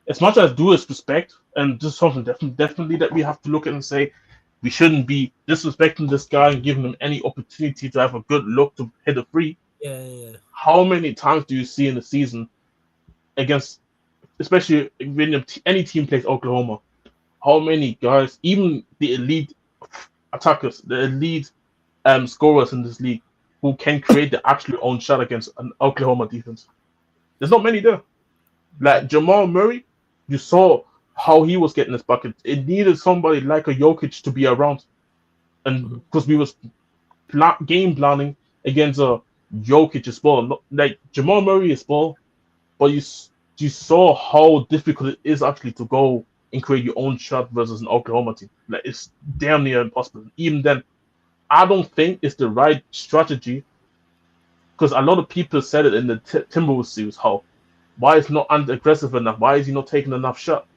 as much as due respect, and this is something definitely that we have to look at and say, we shouldn't be disrespecting this guy and giving him any opportunity to have a good look to hit a free. Yeah. How many times do you see in the season against, especially when any team plays Oklahoma, how many guys, even the elite attackers, the elite scorers in this league, who can create the actual own shot against an Oklahoma defense? There's not many there. Like Jamal Murray, you saw how he was getting his bucket. It needed somebody like a Jokic to be around, and because we was game planning against a Jokic's ball. Like Jamal Murray is ball, but you saw how difficult it is actually to go and create your own shot versus an Oklahoma team. Like it's damn near impossible. Even then, I don't think it's the right strategy, because a lot of people said it in the Timberwolves series. Why is not aggressive enough? Why is he not taking enough shot?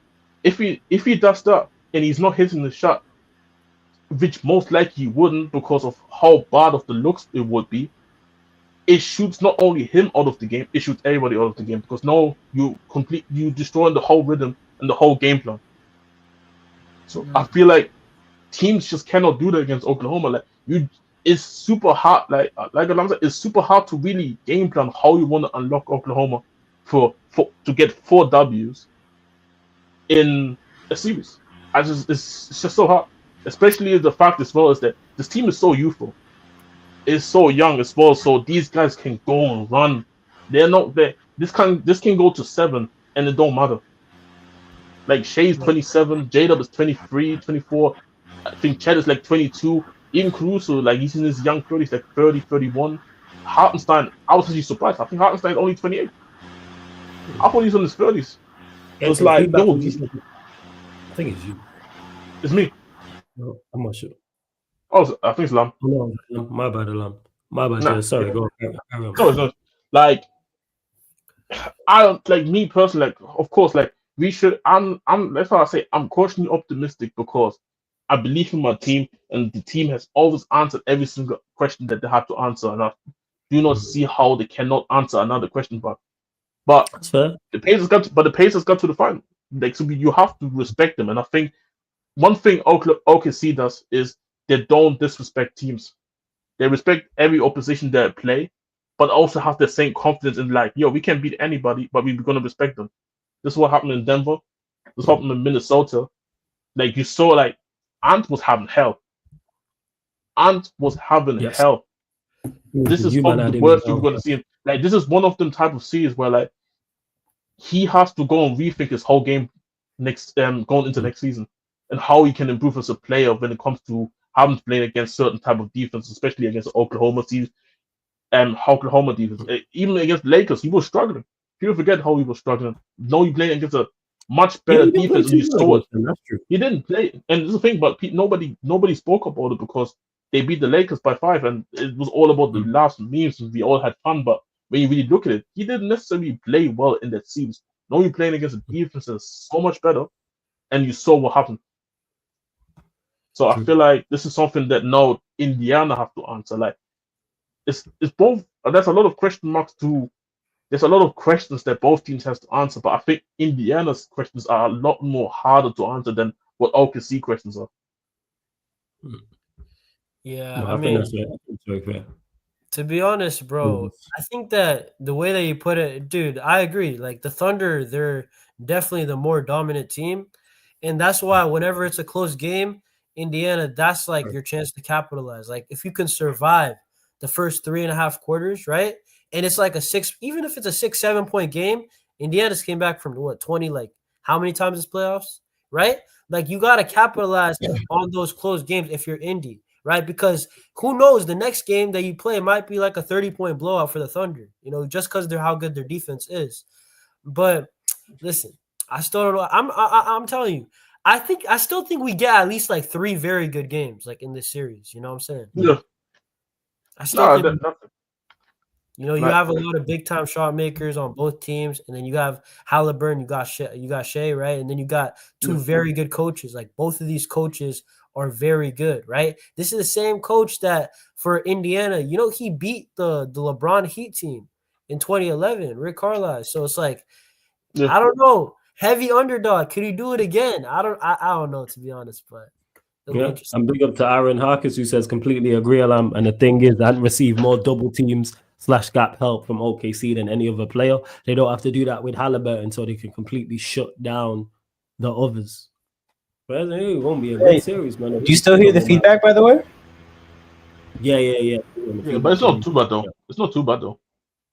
If he does that and he's not hitting the shot, which most likely he wouldn't because of how bad of the looks it would be, it shoots not only him out of the game, it shoots everybody out of the game, because now you destroying the whole rhythm and the whole game plan. So I feel like teams just cannot do that against Oklahoma. Like it's super hard. Like I'm saying, it's super hard to really game plan how you want to unlock Oklahoma to get 4 Ws. in a series. It's just so hard, especially the fact as well is that this team is so youthful, it's so young as well. So these guys can go and run. They're not there. This can go to 7 and it don't matter. Like Shea's 27, J-Dub is 23, 24. I think Chet is like 22. Even Caruso, like he's in his young 30s, like 30, 31. Hartenstein, I was actually surprised. I think Hartenstein is only 28. I thought he's in his 30s. Get It's some like, feedback yo, from you. I think it's you. it's me. No, I'm not sure. Oh, I think it's Lam. No, my bad, Alam. My bad. Nah, Sorry, yeah. go on. Carry on. No, it's not. Like, I don't like me personally. Like, of course, like we should. That's why I say I'm cautiously optimistic because I believe in my team, and the team has always answered every single question that they have to answer, and I do not see how they cannot answer another question. But That's fair. the Pacers got to the final. Like, so you have to respect them, and I think one thing OKC does is they don't disrespect teams. They respect every opposition they play, but also have the same confidence in like, yo, we can beat anybody, but we're gonna respect them. This is what happened in Denver. This happened in Minnesota. Like you saw, like Ant was having hell. Ant was having Yes. hell. This is You probably man, I the didn't worst know. you're gonna see. Like this is one of them type of series where like he has to go and rethink his whole game next going into next season and how he can improve as a player when it comes to having to play against certain type of defense, especially against Oklahoma teams. Oklahoma defense. Even against Lakers, he was struggling. People forget how he was struggling. No, he played against a much Yeah, better he didn't play defense, and you too well saw it. against them, that's true. He didn't play, and this is the thing. But nobody spoke about it because they beat the Lakers by 5, and it was all about the last memes, and we all had fun. But when you really look at it, he didn't necessarily play well in that series. No, he playing against a defense that's so much better, and you saw what happened. So I True. feel like this is something that now Indiana have to answer. Like it's both. There's a lot of question marks too. There's a lot of questions that both teams has to answer, but I think Indiana's questions are a lot more harder to answer than what OKC questions are. Yeah, No, I I think mean, that's fair. That's very fair. to be honest, bro, I think that the way that you put it, dude, I agree. Like the Thunder, they're definitely the more dominant team. And that's why whenever it's a close game, Indiana, that's like your chance to capitalize. Like if you can survive the first 3.5 quarters, right? And it's like even if it's a 6-7 point game, Indiana's came back from what 20, like how many times this playoffs, right? Like you gotta capitalize on those close games if you're Indy, right? Because who knows, the next game that you play might be like a 30-point blowout for the Thunder, just because they're how good their defense is. But listen, I still don't know. I'm telling you, I still think we get at least like 3 very good games like in this series. You know what I'm saying? Yeah. I still think you Like- have a lot of big time shot makers on both teams, and then you have Halliburton, you got Shea, right? And then you got 2 very good coaches. Like both of these coaches are very good, right? This is the same coach that for Indiana, he beat the LeBron Heat team in 2011, Rick Carlisle. So it's like, I don't know, heavy underdog. Could he do it again? I don't know, to be honest, but yeah. I'm big up to Aaron Harkis, who says completely agree, Alam. And the thing is, I received more double teams / gap help from OKC than any other player. They don't have to do that with Halliburton, so they can completely shut down the others. But it won't be a good series, man. Do you still hear the feedback, by the way? Yeah. Yeah, but it's not too bad though. It's not too bad though.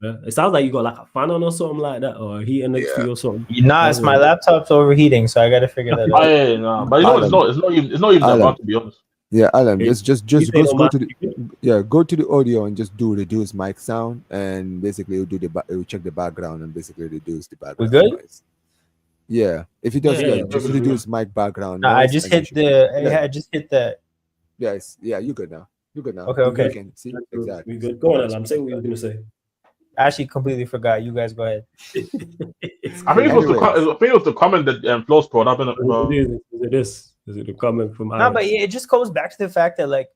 Yeah. It sounds like you got like a fan on or something like that, or a heater next to you or something. Nah, it's my laptop's overheating, so I got to figure that out. Yeah, nah. But it's not even that bad, to be honest. Yeah, Alan, Okay. just go to the audio and just do reduce mic sound, and basically it'll check the background and basically reduce the background. We good? Noise. Yeah, if it does, Yeah, just reduce mic background. Nah, I noise just and you hit should- the. I just hit that. Yes, yeah, you good now. You good now. Okay. You can see exactly. We good. Go on, Alam. Say what you were gonna say. I actually completely forgot. You guys go ahead. I think it was the comment that Flo's brought up. Is it a comment from No, Aaron? but it just goes back to the fact that like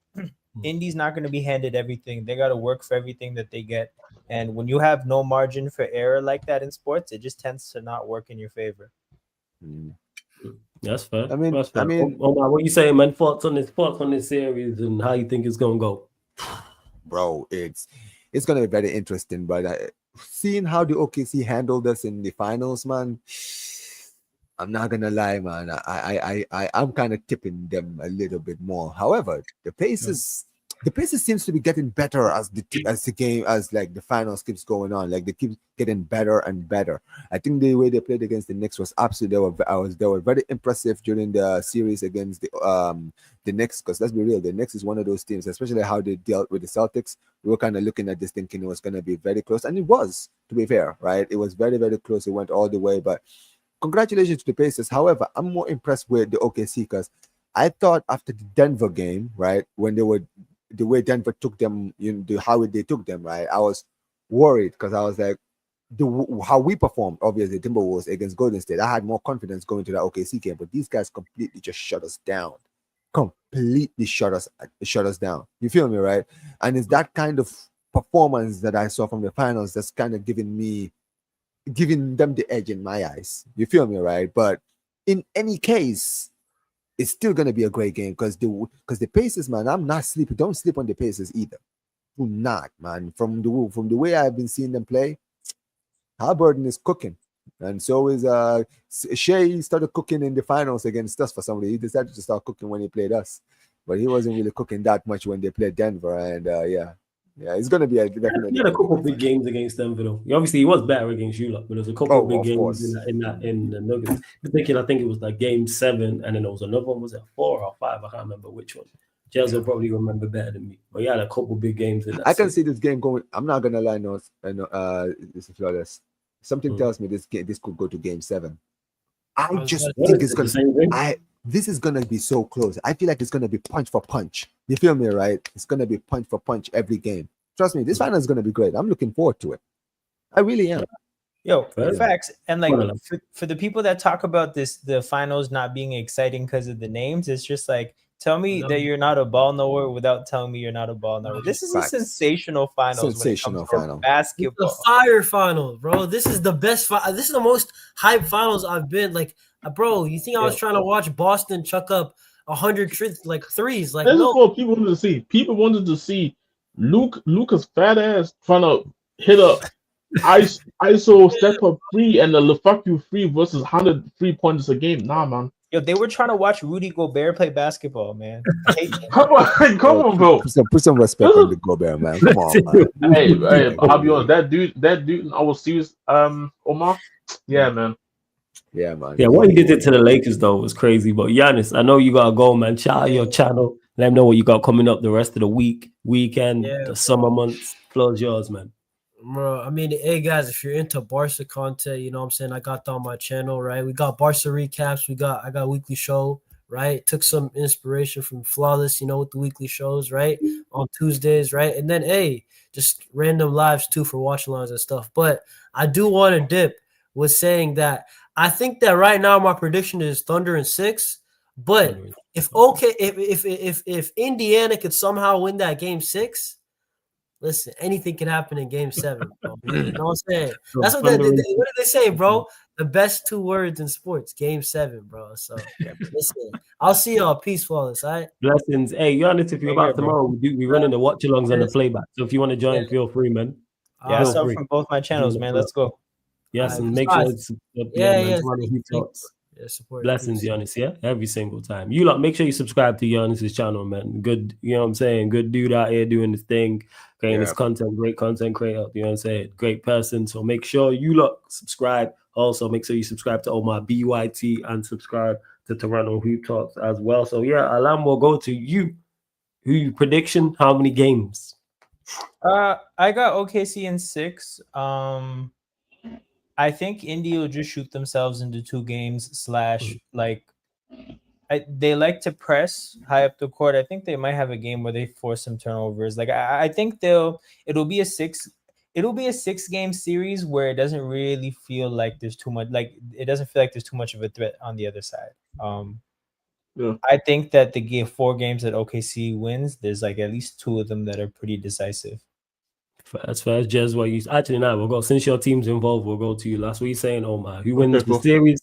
Indy's not going to be handed everything. They got to work for everything that they get. And when you have no margin for error like that in sports, it just tends to not work in your favor. That's fair. I mean- That's fair. I mean- Omar, what you saying, man? Thoughts on this series and how you think it's gonna go? Bro, it's gonna be very interesting. But seeing how the OKC handled us in the finals, man, I'm not gonna lie, man. I'm kind of tipping them a little bit more. However, the Pacers seems to be getting better as the game as like the finals keeps going on. Like they keep getting better and better. I think the way they played against the Knicks was absolutely. They were very impressive during the series against the Knicks. Because let's be real, the Knicks is one of those teams, especially how they dealt with the Celtics. We were kind of looking at this thinking it was going to be very close, and it was. To be fair, right? It was very, very close. It went all the way, but. Congratulations to the Pacers. However, I'm more impressed with the OKC because I thought after the Denver game, right, when they were the way Denver took them, how they took them, right, I was worried because I was like, how we performed, obviously, Timberwolves against Golden State. I had more confidence going to that OKC game, but these guys completely just shut us down. Completely shut us down. You feel me, right? And it's that kind of performance that I saw from the finals that's kind of giving them the edge in my eyes. You feel me, right? But in any case, it's still gonna be a great game because the Pacers, man, I'm not sleeping. Don't sleep on the Pacers either. Do not, man. From the way I've been seeing them play, Halliburton is cooking, and so is Shea started cooking in the finals against us for some reason. He decided to start cooking when he played us, but he wasn't really cooking that much when they played Denver, and yeah, it's gonna be definitely. He had a couple of big games against Denver, though. Obviously, he was better against you, but there's a couple of big games in the Nuggets. I think it was like Game 7, and then there was another one. Was it 4 or 5? I can't remember which one. Jez will probably remember better than me. But he had a couple big games in that. I can see this game going. I'm not gonna lie, no, this is flawless. Something tells me this could go to Game 7. I just think it's gonna. This is gonna be so close. I feel like it's gonna be punch for punch. You feel me, right? It's gonna be punch for punch every game. Trust me, this final is gonna be great. I'm looking forward to it. I really am. Yo, facts. And like for the people that talk about the finals not being exciting because of the names, it's just like tell me that you're not a ball knower without telling me you're not a ball knower. This is a sensational finals. Sensational final. Basketball. It's a fire final, bro. This is the best. This is the most hyped finals I've been. Like, bro, you think I was trying to watch Boston chuck up 100 threes? Like, this is what people wanted to see. People wanted to see Luka's fat ass trying to hit a ISO step up 3 and the fuck you 3 versus 100 3-pointers a game. Nah, man. Yo, they were trying to watch Rudy Gobert play basketball, man. Come on, bro. Put some respect on the Gobert, man. Come on, man. Hey, I'll be honest. That dude in our series, Omar. Yeah, man. Yeah, man. Yeah, what he did to the Lakers though was crazy. But Giannis, I know you gotta go, man. Shout out your channel. Let them know what you got coming up the rest of the weekend, the summer months. Floor's yours, man. Bro, I mean, hey guys, if you're into Barca content, you know what I'm saying, I got that on my channel, right? We got Barca recaps, I got a weekly show, right? Took some inspiration from Flawless, with the weekly shows, right? On Tuesdays, right? And then just random lives too for watch alongs and stuff. But I do want to dip with saying that I think that right now my prediction is Thunder in 6. But if Indiana could somehow win that Game 6, listen, anything can happen in Game 7. Bro. You know what I'm saying? That's what what did they say, bro? The best 2 words in sports, Game 7, bro. So listen, I'll see y'all. Peace, Flawless. All right. Blessings. Hey, Giannis, if you're about tomorrow, we running the watch alongs and the playback. So if you want to join, feel free, man. Yeah, so from both my channels, man. Let's go. Yes, and make sure it's support. Blessings, Giannis, every single time. You lot, make sure you subscribe to Giannis's channel, man. Good, you know what I'm saying? Good dude out here doing his thing, creating his content, great content creator, you know what I'm saying? Great person. So make sure you lot subscribe. Also, make sure you subscribe to Omar BYT and subscribe to Toronto Hoop Talks as well. So Alam, will go to you. Who prediction? How many games? I got OKC in 6. I think Indy will just shoot themselves into 2 games / they like to press high up the court. I think they might have a game where they force some turnovers. Like I think it'll be a 6-game series where it doesn't really feel like there's too much. Like it doesn't feel like there's too much of a threat on the other side. I think that the 4 games that OKC wins, there's like at least 2 of them that are pretty decisive. As far as Jez, what you actually now we'll go. Since your team's involved, we'll go to you. Last, what you saying, Omar? Who wins the series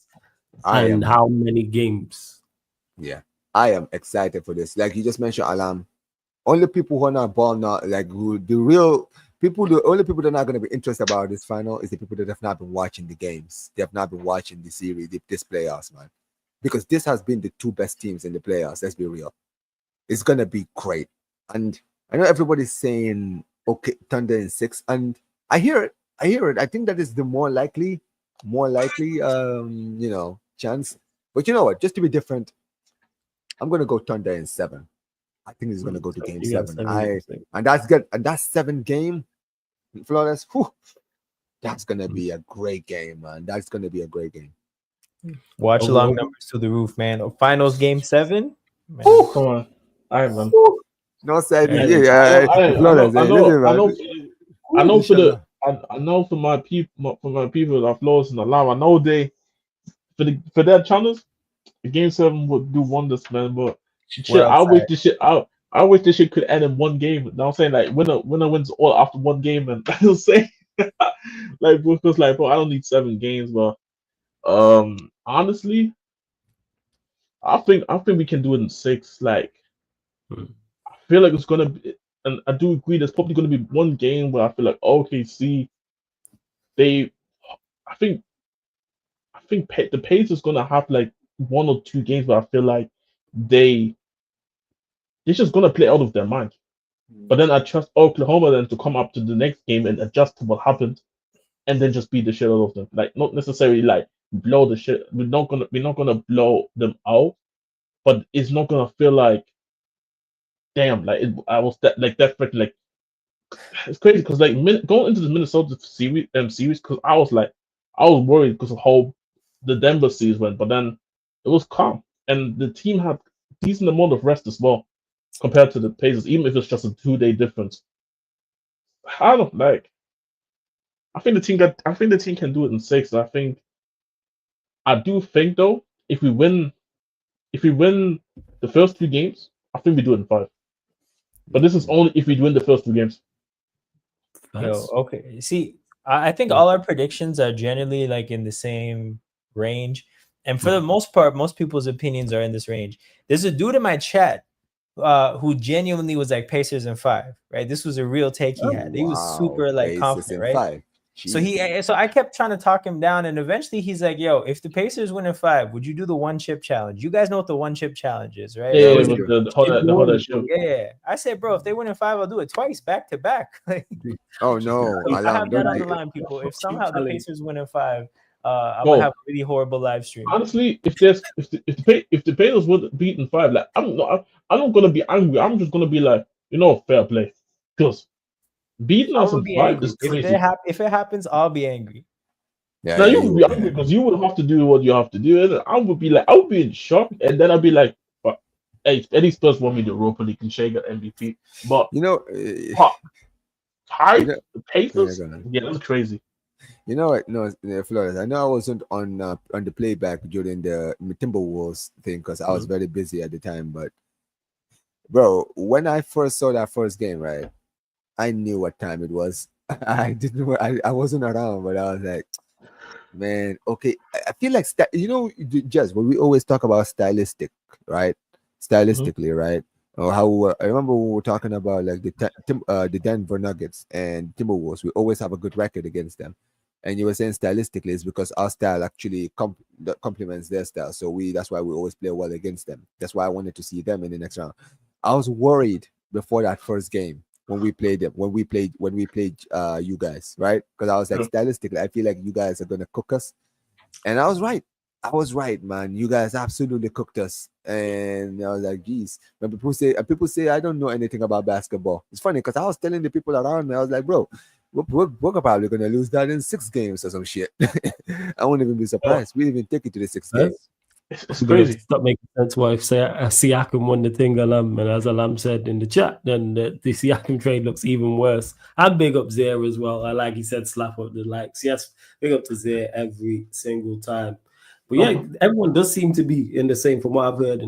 and how many games? Yeah, I am excited for this. Like you just mentioned, Alam. Only people who are not ball now, like the real the only people that are not going to be interested about this final is the people that have not been watching the games. They have not been watching the series, this playoffs, man. Because this has been the two best teams in the playoffs. Let's be real. It's going to be great. And I know everybody's saying, okay, Thunder in 6. And I hear it. I think that is the more likely, chance. But you know what? Just to be different, I'm going to go Thunder in 7. I think he's going to go to game 7. And that's good. And that 7 game, Flores, that's going to be a great game, man. That's going to be a great game. Watch along numbers to the roof, man. Finals game 7. Man. Come on. All right, man. No, said I know for my people that Flores in the live, I know for their channels, the game 7 would do wonders, man. But shit, I wish this shit could end in one game. Now I'm saying like winner wins all after one game, and I'm saying like because like bro, I don't need 7 games, but honestly, I think we can do it in 6. Like I feel like it's gonna be, and I do agree. There's probably gonna be one game where I feel like OKC, I think the Pacers gonna have like 1 or 2 games where I feel like they're just gonna play out of their mind. But then I trust Oklahoma then to come up to the next game and adjust to what happened, and then just beat the shit out of them. Like not necessarily like blow the shit. We're not gonna blow them out, but it's not gonna feel like, damn, like I was that freaking like it's crazy because like going into the Minnesota series because I was worried because of how the Denver series went, but then it was calm and the team had decent amount of rest as well compared to the Pacers, even if it's just a 2-day difference. I don't like. I think the team can do it in 6. I do think though, if we win the first 2 games, I think we do it in 5. But this is only if we win the first 2 games. Okay. See, I think all our predictions are generally like in the same range. And for the most part, most people's opinions are in this range. There's a dude in my chat who genuinely was like Pacers in 5, right? This was a real take he had. He was super like confident, right? 5. So I kept trying to talk him down, and eventually he's like, "Yo, if the Pacers win in 5, would you do the 1-chip challenge? You guys know what the 1-chip challenge is, right?" Yeah, yeah. I said, bro, if they win in 5, I'll do it twice back to back. Oh no, I have that on the line, people. If somehow the Pacers win in 5, I'm gonna have a really horrible live stream. Honestly, if the Pacers would beat in 5, like I'm not gonna be angry. I'm just gonna be like, fair play, because beating us in 5 is crazy. If it happens, I'll be angry. Yeah, now you would be angry because you would have to do what you have to do, and I would be in shock, and then I'd be like, "But hey, Eddie Spurs won me the Europa League and Shea got MVP." But tied the Pacers, that's crazy. You know what? No, Flores. I know I wasn't on the playback during the Timberwolves thing because I was very busy at the time. But bro, when I first saw that first game, right, I knew what time it was. I wasn't around, but I was like, man, okay. I feel like just when we always talk about stylistic, right? Stylistically, right? Or how I remember when we were talking about like the Denver Nuggets and Timberwolves. We always have a good record against them. And you were saying stylistically is because our style actually complements their style. So that's why we always play well against them. That's why I wanted to see them in the next round. I was worried before that first game when we played them, when we played you guys, right? Because I was like, stylistically, I feel like you guys are gonna cook us. And I was right. Man. You guys absolutely cooked us. And I was like, geez. When people say I don't know anything about basketball. It's funny because I was telling the people around me, I was like, bro, we're probably gonna lose that in 6 games or some shit. I won't even be surprised. We didn't even take it to the 6th game. It's crazy. Stop making sense why if Siakam won the thing, and as Alam said in the chat, then the Siakam trade looks even worse. And big up Zaire as well. I like he said, slap up the likes. Yes, big up to Zaire every single time. But yeah, everyone does seem to be in the same, from what I've heard,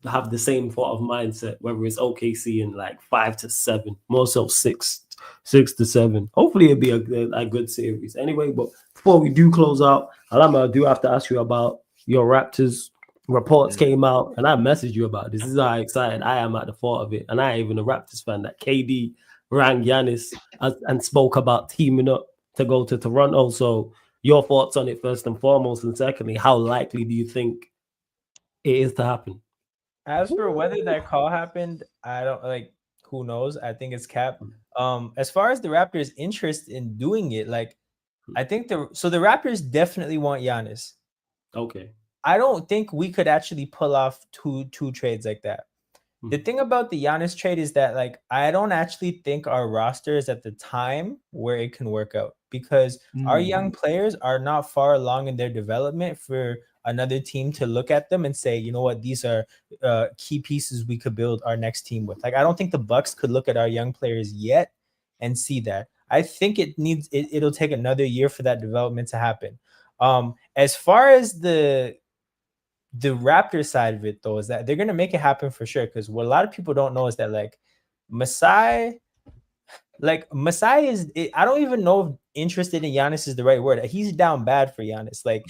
have the same sort of mindset, whether it's OKC in like 5 to 7, more so 6 to 7. Hopefully it'll be a good series. Anyway, but before we do close out, Alama, I do have to ask you about your Raptors. Reports came out, and I messaged you about this. This is how excited I am at the thought of it. And I ain't even a Raptors fan. That KD rang Giannis and spoke about teaming up to go to Toronto. So your thoughts on it first and foremost, and secondly, how likely do you think it is to happen? As for whether that call happened, I don't like. Who knows? I think it's cap. As far as the Raptors' interest in doing it, like I think the Raptors definitely want Giannis. Okay. I don't think we could actually pull off two trades like that. The thing about the Giannis trade is that like I don't actually think our roster is at the time where it can work out because our young players are not far along in their development for another team to look at them and say, you know what, these are key pieces we could build our next team with. Like I don't think the Bucks could look at our young players yet and see that. I think it'll take another year for that development to happen. As far as the Raptors side of it, though, is that they're going to make it happen for sure. Because what a lot of people don't know is that, like, Masai is, I don't even know if interested in Giannis is the right word. He's down bad for Giannis. Like,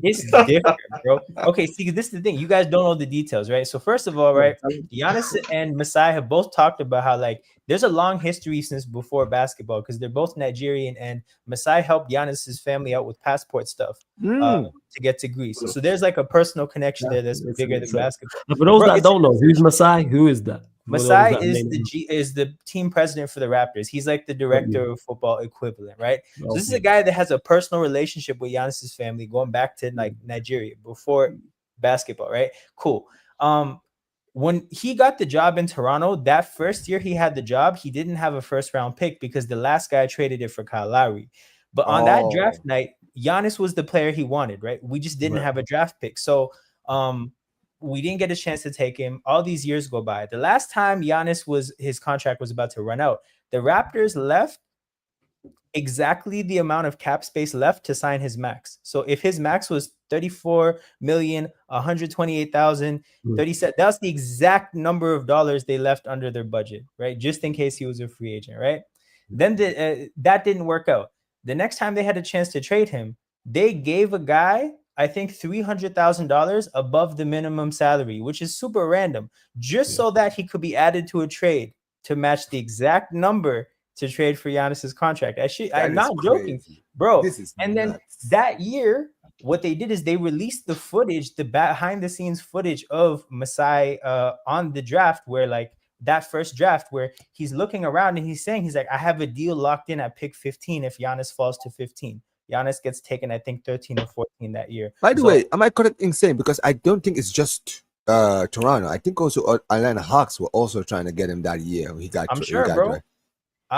it's different, bro. Okay, see, this is the thing. You guys don't know the details, right? So, first of all, right, Giannis and Masai have both talked about how, like, there's a long history since before basketball because they're both Nigerian, and Masai helped Giannis's family out with passport stuff to get to Greece. So there's like a personal connection there that's bigger than basketball. For those that don't know, who's Masai? Who is that? Masai is the team president for the Raptors. He's like the director of football equivalent, right? So this is a guy that has a personal relationship with Giannis's family going back to like Nigeria before basketball, right? Cool. When he got the job in Toronto, that first year he had the job, he didn't have a first round pick because the last guy traded it for Kyle Lowry. But on that draft night, Giannis was the player he wanted, right? We just didn't have a draft pick. So we didn't get a chance to take him. All these years go by. The last time his contract was about to run out, the Raptors left exactly the amount of cap space left to sign his max. So if his max was 34,128,000, 37, that's the exact number of dollars they left under their budget, right? Just in case he was a free agent, right? Then that didn't work out. The next time they had a chance to trade him, they gave a guy, I think, $300,000 above the minimum salary, which is super random, just so that he could be added to a trade to match the exact number to trade for Giannis's contract. I'm not joking, bro. And then that year, what they did is they released the footage, the behind the scenes footage of Masai on the draft, where like that first draft where he's looking around and he's saying, he's like, I have a deal locked in at pick 15 if Giannis falls to 15. Giannis gets taken, I think, 13 or 14 that year. By the way, am I correct in saying, because I don't think it's just Toronto, I think also Atlanta Hawks were also trying to get him that year. I'm sure, bro.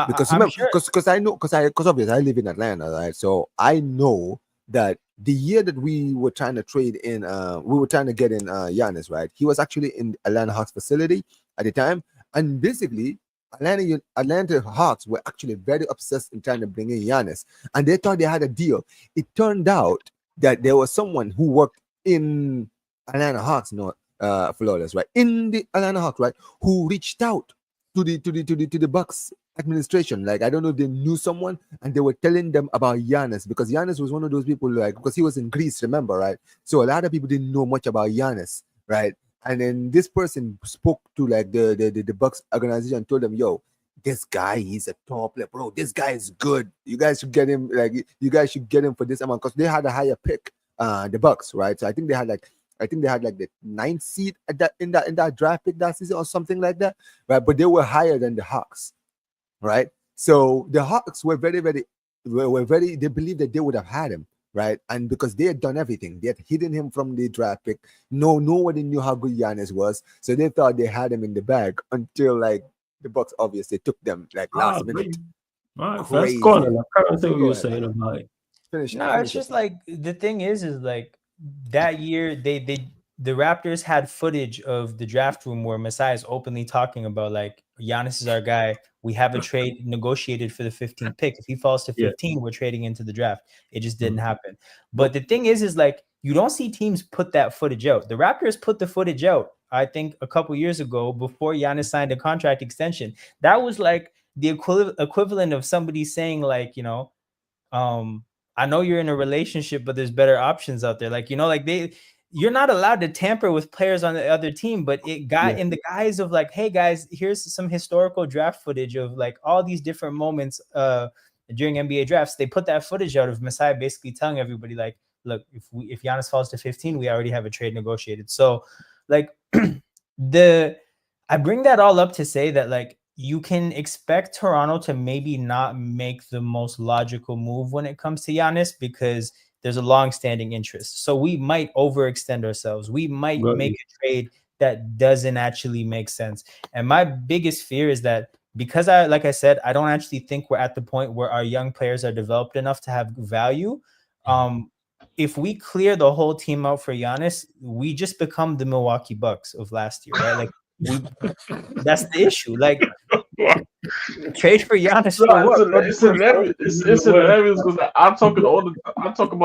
Because obviously I live in Atlanta, right? So I know that the year that we were trying to trade in, we were trying to get in Giannis, right? He was actually in Atlanta Hawks facility at the time, and basically Atlanta Hawks were actually very obsessed in trying to bring in Giannis, and they thought they had a deal. It turned out that there was someone who worked in Atlanta Hawks, not Flawless, right? In the Atlanta Hawks, right? Who reached out to the Bucks administration. Like, I don't know if they knew someone and they were telling them about Giannis, because Giannis was one of those people, like, because he was in Greece, remember, right? So a lot of people didn't know much about Giannis, right? And then this person spoke to like the Bucks organization and told them, yo, this guy, he's a top player, bro. This guy is good. You guys should get him, like, you guys should get him for this amount, because they had a higher pick, the Bucks, right? So I think they had like the 9th seed at in that draft pick that season or something like that, right? But they were higher than the Hawks, right? So the Hawks were very, they believed that they would have had him, right? And because they had done everything, they had hidden him from the draft pick. Nobody knew how good Giannis was, so they thought they had him in the bag until like the Bucks obviously took them like last minute. All right, that's gone. I can't see what you were saying about it. It's just like the thing is like that year the Raptors had footage of the draft room where Masai is openly talking about like, Giannis is our guy. We have a trade negotiated for the 15th pick. If he falls to 15, we're trading into the draft. It just didn't happen. But the thing is like, you don't see teams put that footage out. The Raptors put the footage out, I think, a couple years ago before Giannis signed a contract extension. That was like the equivalent of somebody saying like, you know, I know you're in a relationship, but there's better options out there. Like, you know, like you're not allowed to tamper with players on the other team, but it got in the guise of like, hey guys, here's some historical draft footage of like all these different moments during NBA drafts. They put that footage out of Masai basically telling everybody like, look, if Giannis falls to 15, we already have a trade negotiated. So like I bring that all up to say that like you can expect Toronto to maybe not make the most logical move when it comes to Giannis because there's a long-standing interest. So we might overextend ourselves. We might make a trade that doesn't actually make sense. And my biggest fear is that because like I said, I don't actually think we're at the point where our young players are developed enough to have value. If we clear the whole team out for Giannis, we just become the Milwaukee Bucks of last year, right? Like that's the issue. Like trade for Giannis. It's hilarious because I'm talking about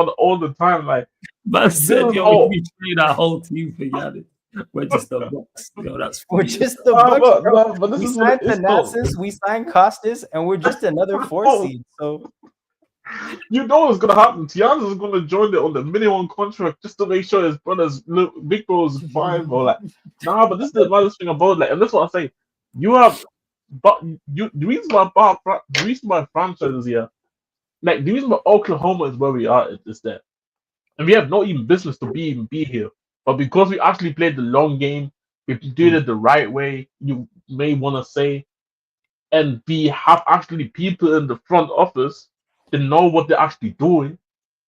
it all the time. Like, man said, yo, we trade our whole team for Giannis. We're just the Bucks. Yo, that's we're just the Bucks. But this is signed Thanasis, we signed Costas, and we're just another 4 seed. So you know what's gonna happen. Giannis is gonna join it on the minimum contract just to make sure his brother's big bro is fine, bro. Like, but this is the other thing about it. Like, and that's what I say. You have, but the reason why franchise is here, like the reason why Oklahoma is where we are is that, and we have no even business to be here. But because we actually played the long game, we did it the right way. You may want to say, and we have actually people in the front office that know what they're actually doing.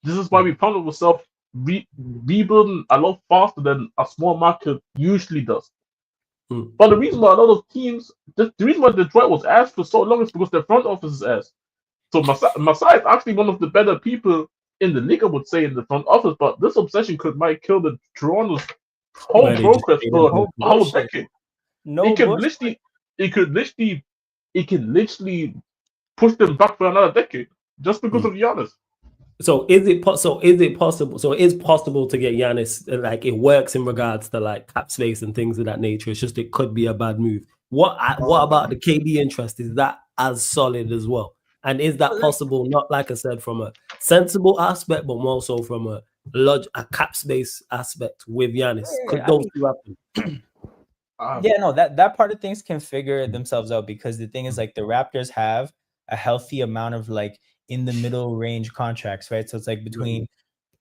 This is why we found ourselves rebuilding a lot faster than a small market usually does. But the reason why a lot of teams, the reason why Detroit was asked for so long is because their front office is asked. So Masai is actually one of the better people in the league, I would say, in the front office. But this obsession might kill the Toronto's whole progress for a whole decade. It can literally push them back for another decade just because of Giannis. So is it possible? So it is possible to get Giannis. Like it works in regards to like cap space and things of that nature. It's just it could be a bad move. What about the KD interest? Is that as solid as well? And is that possible? Not like I said from a sensible aspect, but more so from a cap space aspect with Giannis. Could those two happen? That part of things can figure themselves out because the thing is like the Raptors have a healthy amount of like in the middle range contracts, right? So it's like between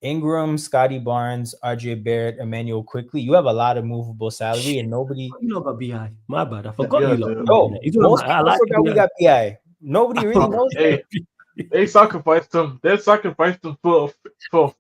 Ingram, Scotty Barnes, RJ Barrett, Emmanuel Quickly, you have a lot of movable salary and nobody. You know about BI. My bad. I forgot we got BI. Nobody really knows. They sacrificed him. They sacrificed him for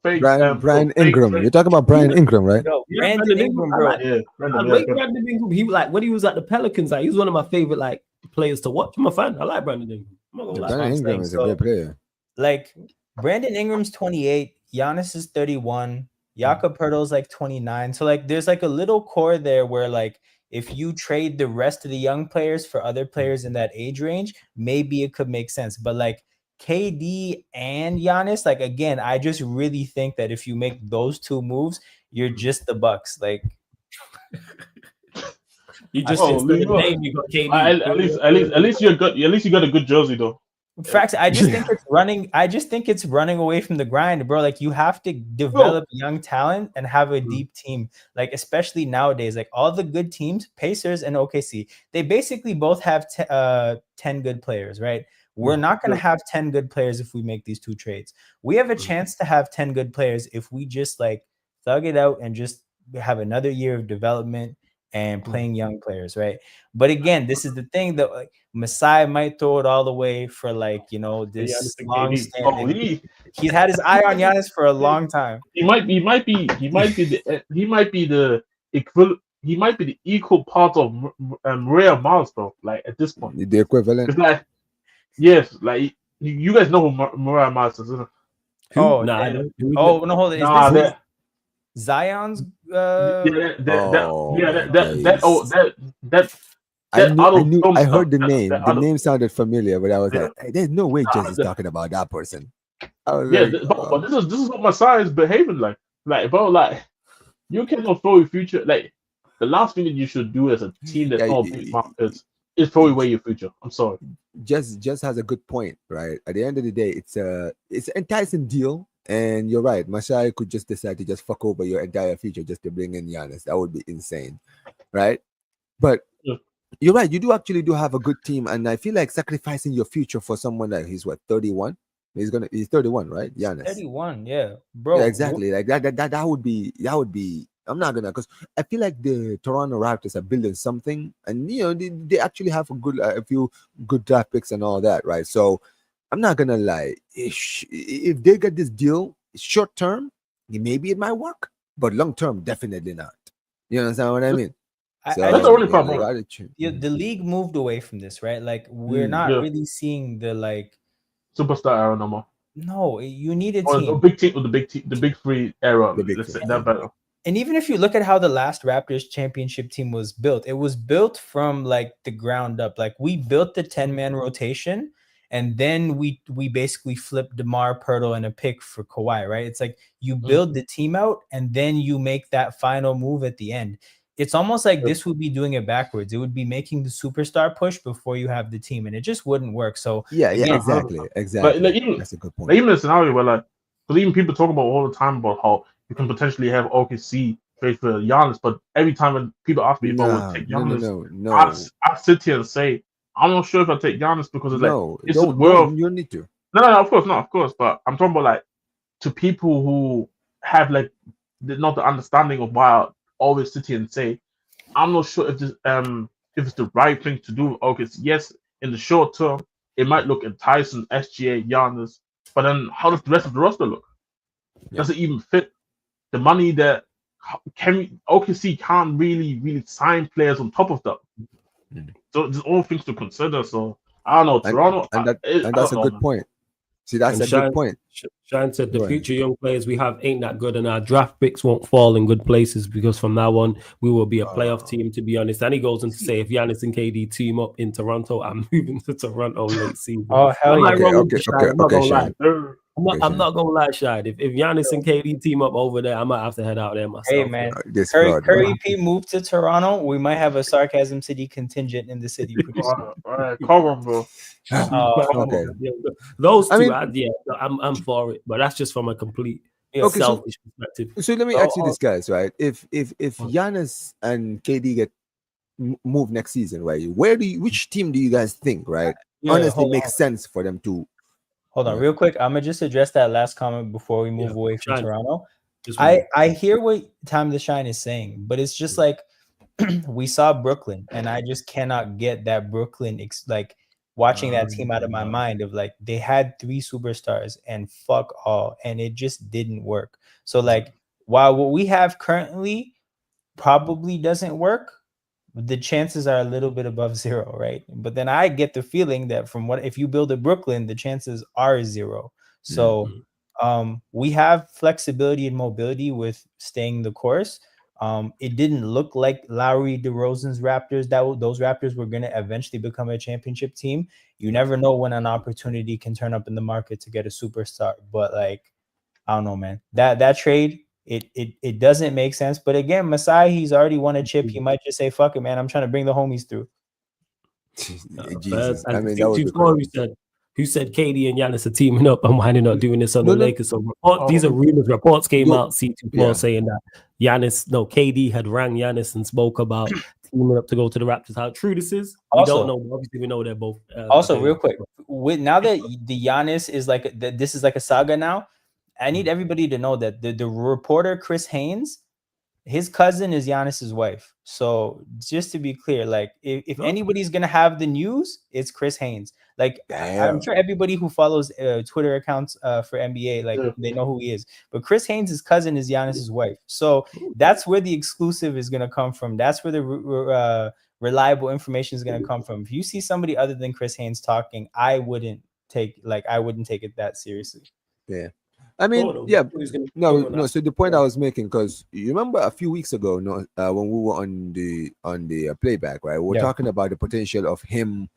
fake. Brian Ingram. You're talking about Brian Ingram, right? No, Brandon Ingram, bro. I like Brandon Ingram. He like when he was at the Pelicans. Like, he was one of my favorite like players to watch. I'm a fan. I like Brandon Ingram. Brandon Ingram is a great player. Like Brandon Ingram's 28, Giannis is 31, Jakob Poeltl's like 29. So like there's like a little core there where like if you trade the rest of the young players for other players in that age range, maybe it could make sense. But like KD and Giannis, like again, I just really think that if you make those two moves, you're just the Bucks. Like you just you got KD. At least you got a good jersey though. Facts. I just think it's running. I just think it's running away from the grind, bro. Like you have to develop young talent and have a deep team. Like especially nowadays, like all the good teams, Pacers and OKC, they basically both have 10 good players, right? We're not going to have 10 good players if we make these two trades. We have a chance to have 10 good players if we just like thug it out and just have another year of development and playing young players, right? But again, this is the thing that like Masai might throw it all the way for like, you know, this long standing. He's had his eye on Giannis for a long time. He might be the equal part of Rhea Miles, though. Like at this point, the equivalent. It's like, yes, like you guys know who Mariah Miles is, isn't it? Oh, no, hold it. Zion's I heard the name. The name sounded familiar, but I was like, hey, there's no way Jesse's talking about that person. But this is what Masai is behaving like. Like, bro, like you cannot throw your future. Like the last thing that you should do as a team that's not big markets is throw away your future. I'm sorry. Jess has a good point, right? At the end of the day, it's an enticing deal. And you're right, Masai could just decide to just fuck over your entire future just to bring in Giannis. That would be insane, right? But Yeah. you're right. You do have a good team, and I feel like sacrificing your future for someone that he's what 31. He's 31, right? Giannis. 31, yeah, bro. Yeah, exactly. Like that would be. I'm not gonna, because I feel like the Toronto Raptors are building something, and they actually have a few good draft picks and all that, right? So I'm not gonna lie. If they get this deal short term, maybe it might work, but long term, definitely not. You understand what I mean? I That's just the only feel problem. like the league moved away from this, right? Like we're not Yeah. really seeing the like Superstar era no more. no, you need a Or team. a big team with the big three era. The big Let's say three, that better. And even if you look at how the last Raptors championship team was built, it was built from like the ground up. Like we built the 10-man rotation, and then we basically flipped DeMar, Pirtle, and a pick for Kawhi, right? It's like you build the team out, and then you make that final move at the end. It's almost like this would be doing it backwards. It would be making the superstar push before you have the team, and it just wouldn't work. So yeah, again, exactly. Like, even, That's a good point. Like even a scenario where because even people talk about all the time about how you can potentially have OKC trade for Giannis, but every time when people ask me if I would take Giannis, No. I sit here and say I'm not sure if I take Giannis because it's it's don't, the world. you need to. No, of course, but I'm talking about like to people who have like not the understanding of why I always sit here and say I'm not sure if it's the right thing to do. Okay, yes, in the short term it might look enticing, SGA, Giannis, but then how does the rest of the roster look? Does it even fit the money that OKC can't really sign players on top of that? So there's all things to consider. So I don't know, Toronto, and that's a good point. See, that's a good point. Shine said the future young players we have ain't that good, and our draft picks won't fall in good places because from now on we will be a playoff team, to be honest. And he goes on to say, if Giannis and KD team up in Toronto, I'm moving to Toronto late season. Oh hell yeah! I'm not gonna lie, Shad. If Giannis and KD team up over there, I might have to head out there myself. Hey man, Curry P moved to Toronto. We might have a Sarcasm City contingent in the city. All right, call on, bro. Okay. Those two, I'm for it, but that's just from a complete selfish perspective. So let me ask you this, guys, right? If Giannis and KD get moved next season, right? Which team do you guys think, right? Honestly, makes sense for them to. Hold on, real quick. I'm gonna just address that last comment before we move away from Toronto. I hear what Time to Shine is saying, but it's just like we saw Brooklyn, and I just cannot get that Brooklyn watching that team out of my mind of like they had 3 superstars and fuck all, and it just didn't work. So like while what we have currently probably doesn't work, the chances are a little bit above 0, right? But then I get the feeling that if you build a Brooklyn, the chances are 0. So we have flexibility and mobility with staying the course. It didn't look like Lowry, DeRozan's Raptors, those Raptors were going to eventually become a championship team. You never know when an opportunity can turn up in the market to get a superstar. But like, I don't know, man. That trade, it doesn't make sense. But again, Masai, he's already won a chip. He might just say, fuck it, man. I'm trying to bring the homies through. Jesus. I mean, who said KD and Giannis are teaming up, and why they're not doing this on the Lakers? So these are rumors. Reports came out, C2 saying that KD had rang Giannis and spoke about teaming up to go to the Raptors. How true this is, we don't know. Obviously, we know they're both. Real quick, now that the Giannis is this is like a saga now, I need everybody to know that the reporter Chris Haynes, his cousin is Giannis's wife. So just to be clear, like if anybody's gonna have the news, it's Chris Haynes. Like I'm sure everybody who follows Twitter accounts for NBA, they know who he is. But Chris Haynes' cousin is Giannis's wife. So that's where the exclusive is gonna come from. That's where the reliable information is gonna come from. If you see somebody other than Chris Haynes talking, I wouldn't take it that seriously. Yeah. I mean, no. So the point I was making, because you remember a few weeks ago, when we were on the playback, right? We were talking about the potential of him,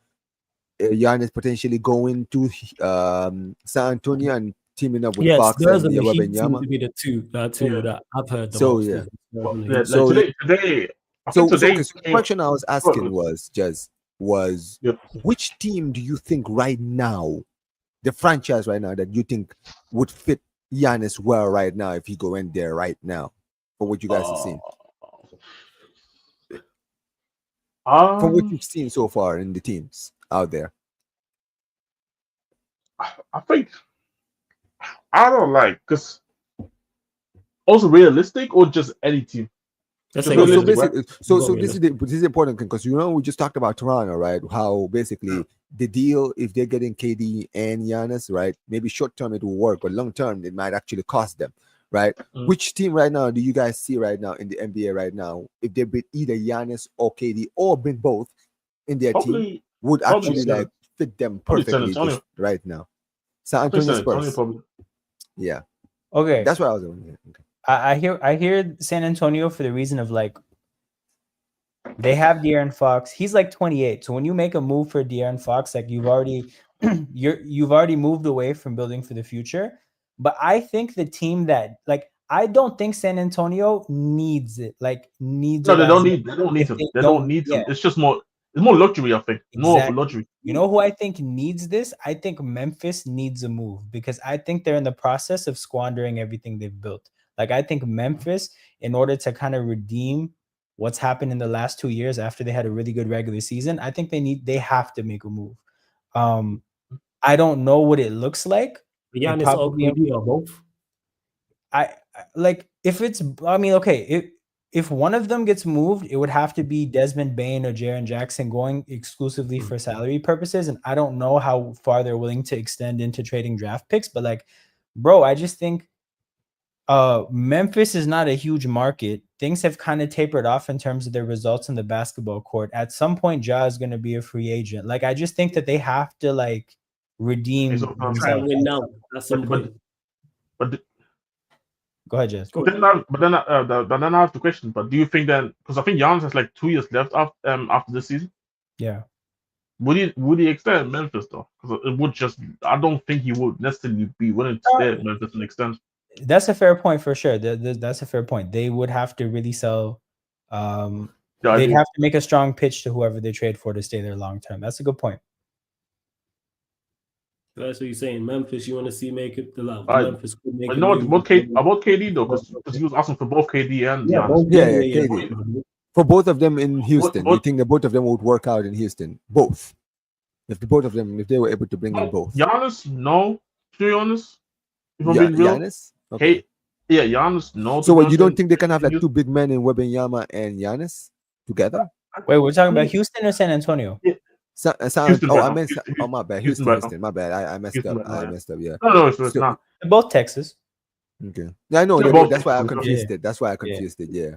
Giannis potentially going to San Antonio and teaming up with Fox and Wembanyama. To be the two that I've heard. So today. So the question I was asking was which team do you think right now, the franchise right now, that you think would fit Giannis well right now if he go in there right now? For what you guys have seen, from what you've seen so far in the teams out there. I think I don't like because also realistic or just any team. Let's So say No, realistic, so basically, so Go this is important because we just talked about Toronto, right? How basically the deal, if they're getting KD and Giannis, right? Maybe short term it will work, but long term it might actually cost them, right? Mm. Which team right now do you guys see right now in the NBA right now? If they bring either Giannis or KD or bring both in their team, Probably would probably actually San- like fit them probably San perfectly Antonio. right now? San I think Antonio San Antonio Spurs. probably. Yeah, Okay, that's what I was doing. Okay. I hear San Antonio for the reason of like they have De'Aaron Fox. He's like 28. So when you make a move for De'Aaron Fox, like you've already moved away from building for the future. But I think the team that like I don't think San Antonio needs it. Like needs No, it. they as don't in, need. They don't need if him. they They don't need yeah, him. It's just more. It's more luxury. I think more of a exactly. luxury. You know who I think needs this? I think Memphis needs a move because I think they're in the process of squandering everything they've built. Like I think Memphis, in order to kind of redeem what's happened in the last 2 years after they had a really good regular season, I think they have to make a move. I don't know what it looks like. Giannis or probably- KD or both. I like if it's I mean, okay, if one of them gets moved, it would have to be Desmond Bain or Jaren Jackson going exclusively for salary purposes. And I don't know how far they're willing to extend into trading draft picks, but like, bro, I just think Memphis is not a huge market. Things have kind of tapered off in terms of their results in the basketball court. At some point, Ja is going to be a free agent. Like, I just think that they have to like redeem So, Try and themselves. win now. That's some But- point. But Go ahead, Jess. Go then I have the question. But do you think then? Because I think Giannis has like 2 years left after this season. Yeah. Would he extend Memphis though? Because it would just. I don't think he would necessarily be willing to stay at Memphis and extend. That's a fair point for sure. That's a fair point. They would have to really sell. Yeah, They'd have to make a strong pitch to whoever they trade for to stay there long term. That's a good point. That's what you're saying. Memphis, you want to see make it the love. Right. Memphis could make But it. you know what? About KD though, because he was asking for both KD and Yeah, Giannis. both, Yeah, KD. For both of them in Houston, you think that both of them would work out in Houston? Both. If they were able to bring in both. Giannis, no. To be honest, if I'm Yeah, being real, Giannis? Okay. Giannis, no. So to be what, you honest, don't think they can have like you- two big men in Wembanyama and Giannis together? Wait, we're talking about Houston or San Antonio? Houston oh, right I now. meant. Oh, my bad. Houston Houston. right now. Houston. My bad. I messed Houston up. right now, I yeah. messed up. Yeah. No, it's So- not. They're both Texas. Okay. Yeah, I know. Yeah, That's both- why I yeah. confused it. That's why I confused it. Yeah.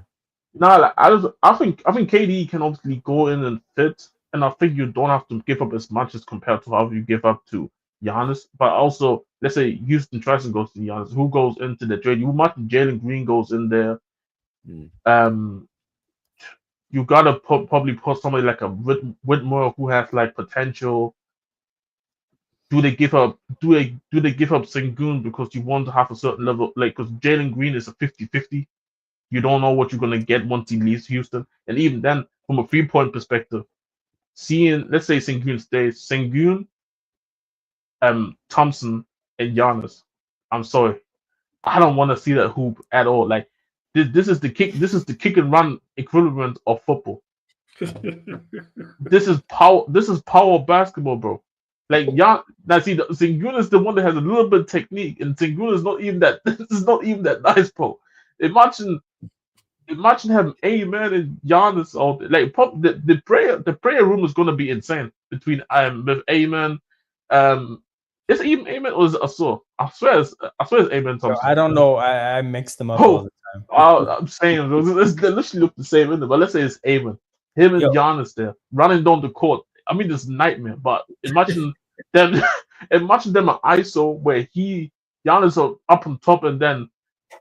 No, like, I think KD can obviously go in and fit, and I think you don't have to give up as much as compared to how you give up to Giannis. But also, let's say Houston tries to go to Giannis, who goes into the trade? You imagine Jalen Green goes in there. You gotta probably put somebody like a Whitmore who has like potential. Do they give up Sengun because you want to have a certain level, like, because Jalen Green is a 50-50. You don't know what you're gonna get once he leaves Houston, and even then, from a 3-point perspective, seeing, let's say Sengun stays, Sengun, Thompson, and Giannis. I'm sorry, I don't want to see that hoop at all. Like this is the kick and run equivalent of football. This is power basketball, bro. Like now see, Sengun is the one that has a little bit of technique, and Sengun is not even that. This is not even that nice, bro. Imagine having Amen and Giannis all day. Like the prayer room is gonna be insane between with Amen. Is even Amen or is it Asur? I swear it's Amen Bro, Thompson. I don't know. I mix them up Oh. all the time. I'm saying they literally look the same in there, but let's say it's Amen. Him and Yo. Giannis there running down the court. I mean, this nightmare. But imagine them, imagine them an ISO where Giannis are up on top, and then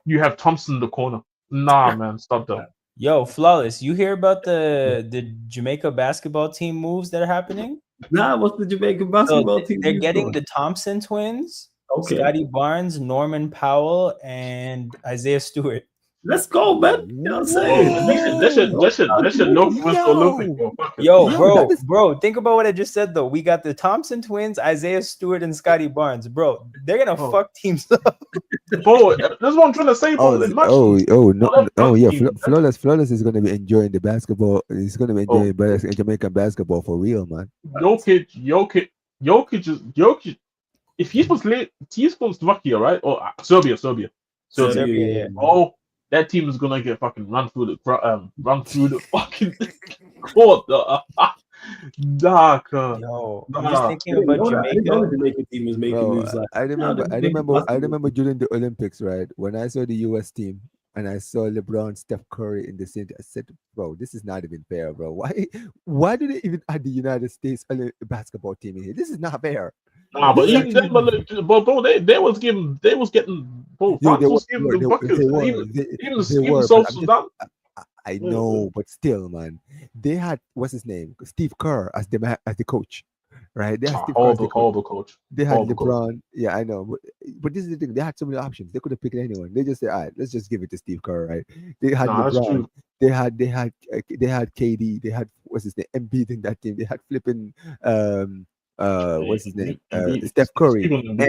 you have Thompson in the corner. Nah, man, stop that. Yo, Flawless, you hear about the Jamaica basketball team moves that are happening? Nah, what's the Jamaican So basketball team? they're getting the Thompson twins, Okay. Scotty Barnes, Norman Powell, and Isaiah Stewart. Let's go, man. You know what I'm saying? That should look for Olympic, bro. Fuck it. Yo, Yo, bro, that is- bro, think about what I just said though. We got the Thompson twins, Isaiah Stewart, and Scotty Barnes. Bro, they're gonna Oh. fuck teams up. bro, that's what I'm trying to say, bro. Flawless is gonna be enjoying the basketball. He's gonna be enjoying Jamaican basketball for real, man. Jokic. If he's from Slovakia, right? Or Serbia. Serbia. Oh, that team is gonna get fucking run through the fucking court. Yo, I'm just thinking about Jamaica. The Jamaican team was making moves like. I remember during the Olympics, right? When I saw the US team and I saw LeBron, Steph Curry in the center, I said, "Bro, this is not even fair, bro. Why do they even add the United States basketball team in here? This is not fair." Nah, but even them, bro, they was getting, bro, France was giving the buckets. Even South Sudan. I know, but still, man, they had what's his name, Steve Kerr as the coach, right? They had Steve Kerr as the coach. They had LeBron. Yeah, I know, but this is the thing. They had so many options. They could have picked anyone. They just said, "All right, let's just give it to Steve Kerr." Right? They had LeBron. They had KD. They had what's his name, Embiid in that team. They had flipping what's his name, Steph Curry and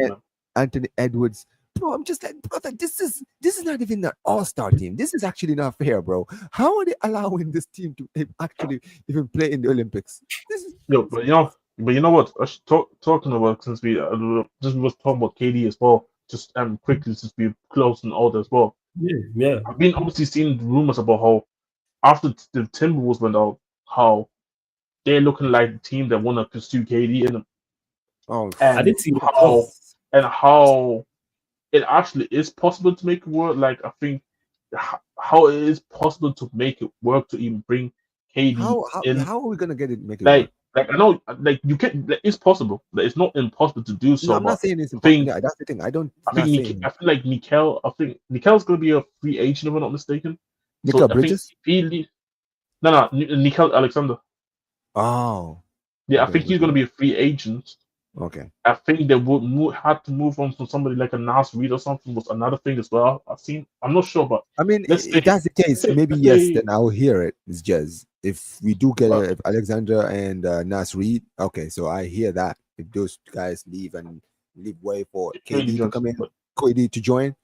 Anthony Edwards. Bro, I'm just like, brother, this is not even an all-star team. This is actually not fair, bro. How are they allowing this team to actually even play in the Olympics? But you know what? Talking about, since we just was talking about KD as well, just quickly, since we close and all that as well. Yeah. I've been obviously seeing rumors about how after the Timberwolves went out, how they're looking like the team that want to pursue KD in them. Oh, I did see how it actually is possible to make it work. Like, I think how it is possible to make it work to even bring KD in. How are we gonna get it? Make it work? Like, I know, like, you can. Like, it's possible. Like, it's not impossible to do so. No, I'm not saying it's impossible. That's the thing. I feel like Nickel. I think Nickel's gonna be a free agent, if I'm not mistaken. Nickel Bridges? No, Nickel Alexander. Oh. Yeah, I think he's gonna be a free agent. Okay. I think they would have to move on from somebody like a Nas Reed or something, was another thing as well. I'm not sure, but I mean, if that's the case, maybe yes, then I'll hear it. It's just if we do get Alexander and Nas Reed, okay, so I hear that. If those guys leave way for KD to come in, KD to join.